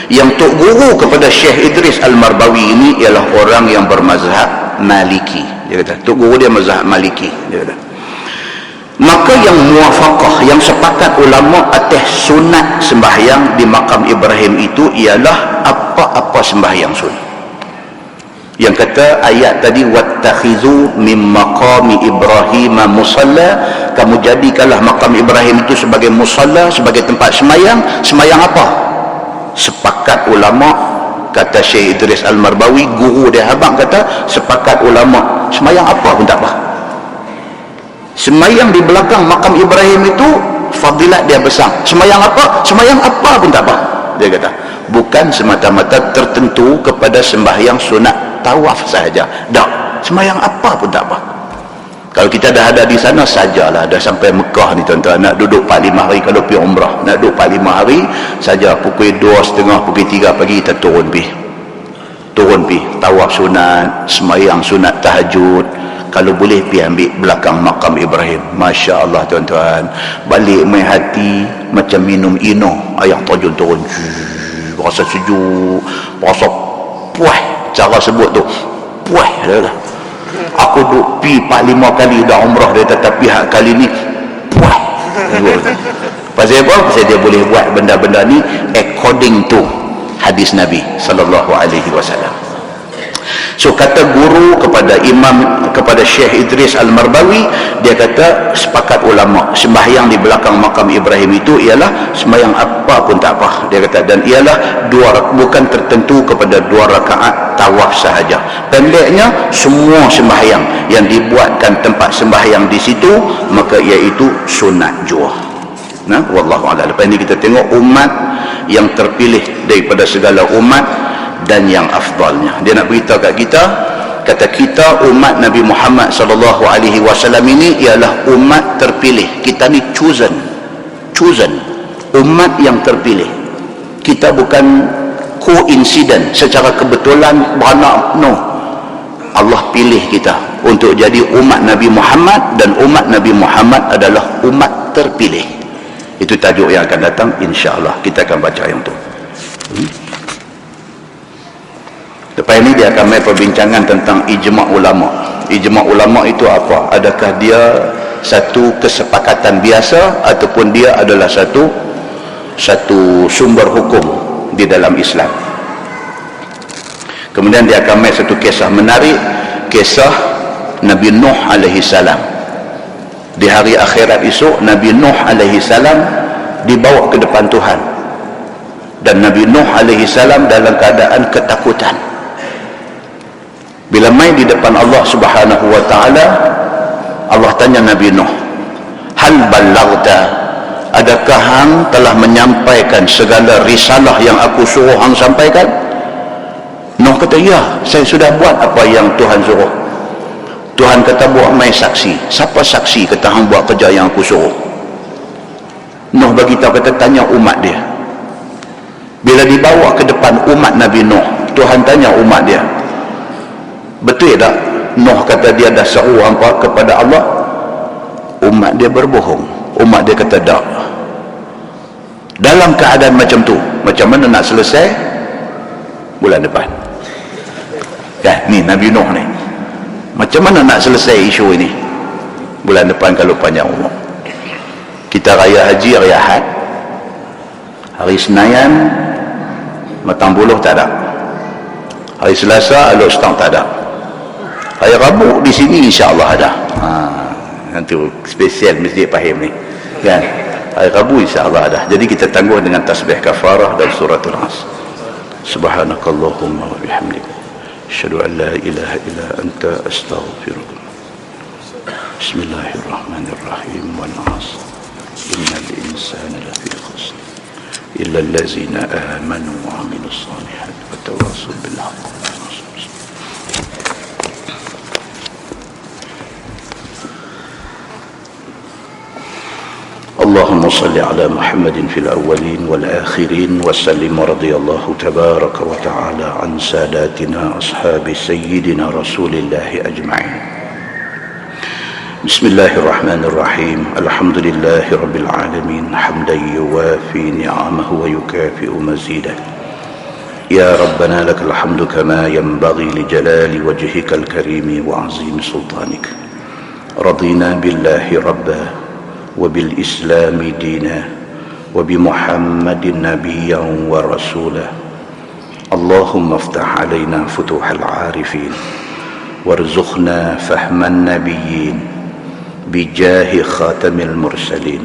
yang tok guru kepada Syekh Idris Al-Marbawi ini ialah orang yang bermazhab Maliki. Dia kata tok guru dia mazhab Maliki. Dia kata Maka yang muafaqah, yang sepakat ulama atas sunat sembahyang di makam Ibrahim itu ialah apa-apa sembahyang sunat. Yang kata ayat tadi, wattakhizu mim maqami Ibrahim musalla, kamu jadikanlah makam Ibrahim itu sebagai musalla, sebagai tempat sembahyang. Sembahyang apa? Sepakat ulama, kata Syekh Idris Al-Marbawi, guru dia abang, kata sepakat ulama sembahyang apa pun tak apa. Sembahyang di belakang makam Ibrahim itu fadilat dia besar. Sembahyang apa? Sembahyang apa pun tak apa, dia kata. Bukan semata-mata tertentu kepada sembahyang sunat tawaf sahaja. Tak, sembahyang apa pun tak apa. Kalau kita dah ada di sana sajalah, dah sampai Mekah ni tuan-tuan, nak duduk 4-5 hari. Kalau pergi umrah nak duduk 4-5 hari saja, pukul 2:30 pukul 3 pagi kita turun pi tawaf sunat, sembahyang sunat tahajud. Kalau boleh pergi ambil belakang makam Ibrahim. Masya Allah tuan-tuan, balik main hati macam minum ino, air terjun turun, rasa sejuk, rasa puas. Cara sebut tu puas dah. Aku duk pi 4-5 kali dah umrah dia, tetapi hak kali ni puas. Pasal apa? Pasal dia boleh buat benda-benda ni according to hadis Nabi sallallahu alaihi wasallam. So kata guru kepada imam, kepada Syekh Idris Al-Marbawi, dia kata sepakat ulama sembahyang di belakang makam Ibrahim itu ialah sembahyang apa pun tak apa, dia kata. Dan ialah bukan tertentu kepada 2 rakaat tawaf sahaja. Pendeknya, semua sembahyang yang dibuatkan tempat sembahyang di situ, maka iaitu sunat jua. Nah, wallahu a'lam. Lepas ni kita tengok umat yang terpilih daripada segala umat dan yang afdalnya. Dia nak beritahu kat kita, kata kita umat Nabi Muhammad sallallahu alaihi wasallam ini ialah umat terpilih. Kita ni chosen, umat yang terpilih. Kita bukan coincident, secara kebetulan beranak, no. Allah pilih kita untuk jadi umat Nabi Muhammad, dan umat Nabi Muhammad adalah umat terpilih. Itu tajuk yang akan datang, insya-Allah kita akan baca yang tu. Lepas ini dia akan main perbincangan tentang ijma' ulama. Ijma' ulama itu apa? Adakah dia satu kesepakatan biasa ataupun dia adalah satu sumber hukum di dalam Islam. Kemudian dia akan main satu kisah menarik, kisah Nabi Nuh alaihi salam. Di hari akhirat esok, Nabi Nuh alaihi salam dibawa ke depan Tuhan. Dan Nabi Nuh alaihi salam dalam keadaan ketakutan. Bila main di depan Allah Subhanahu wa taala, Allah tanya Nabi Nuh, hal ballaghta, adakah hang telah menyampaikan segala risalah yang aku suruh hang sampaikan? Nuh kata, ya, saya sudah buat apa yang Tuhan suruh. Tuhan kata, buat mai saksi. Siapa saksi kata hang buat kerja yang aku suruh? Nuh bagi tahu, kata tanya umat dia. Bila dibawa ke depan umat Nabi Nuh, Tuhan tanya umat dia, betul tak Nuh kata dia dah seru hampa kepada Allah? Umat dia berbohong. Umat dia kata tak. Dalam keadaan macam tu, macam mana nak selesai? Bulan depan. Kan, ni Nabi Nuh ni. Macam mana nak selesai isu ini? Bulan depan kalau panjang umur. Kita raya haji, raya had. Hari Senayan, matang buluh tak ada. Hari Selasa, aluk setang tak ada. Hari Rabu di sini insya-Allah ada. Nanti spesial Masjid Pahim ni. Kan? Hari Rabu insya-Allah ada. Jadi kita tangguh dengan tasbih kafarah dan suratul As. Subhanakallahumma wa bihamdika, asyhadu an la ilaha illa anta, astaghfiruka. Bismillahirrahmanirrahim. Wal 'asr. Innal insana lafi khusr illa allazina amanu wa 'amilus salihati wa tawassaw bil haqqi. اللهم صل على محمد في الأولين والآخرين وسلم، رضي الله تبارك وتعالى عن ساداتنا أصحاب سيدنا رسول الله أجمعين. بسم الله الرحمن الرحيم. الحمد لله رب العالمين، حمدا يوافي نعمه ويكافئ مزيده. يا ربنا لك الحمد كما ينبغي لجلال وجهك الكريم وعظيم سلطانك. رضينا بالله ربا وبالإسلام دينا وبمحمد نبيا ورسولا اللهم افتح علينا فتوح العارفين وارزقنا فهم النبيين بجاه خاتم المرسلين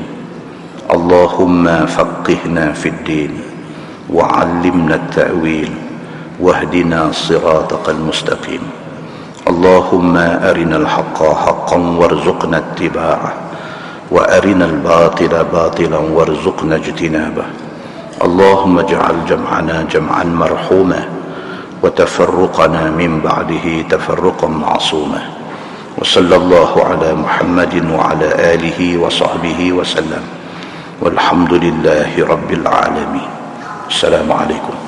اللهم فقهنا في الدين وعلمنا التأويل واهدنا صراطك المستقيم اللهم أرنا الحق حقا وارزقنا اتباعه وأرنا الباطل باطلا وارزقنا اجتنابه اللهم اجعل جمعنا جمعا مرحوما وتفرقنا من بعده تفرقا معصوما وصلى الله على محمد وعلى آله وصحبه وسلم والحمد لله رب العالمين. السلام عليكم.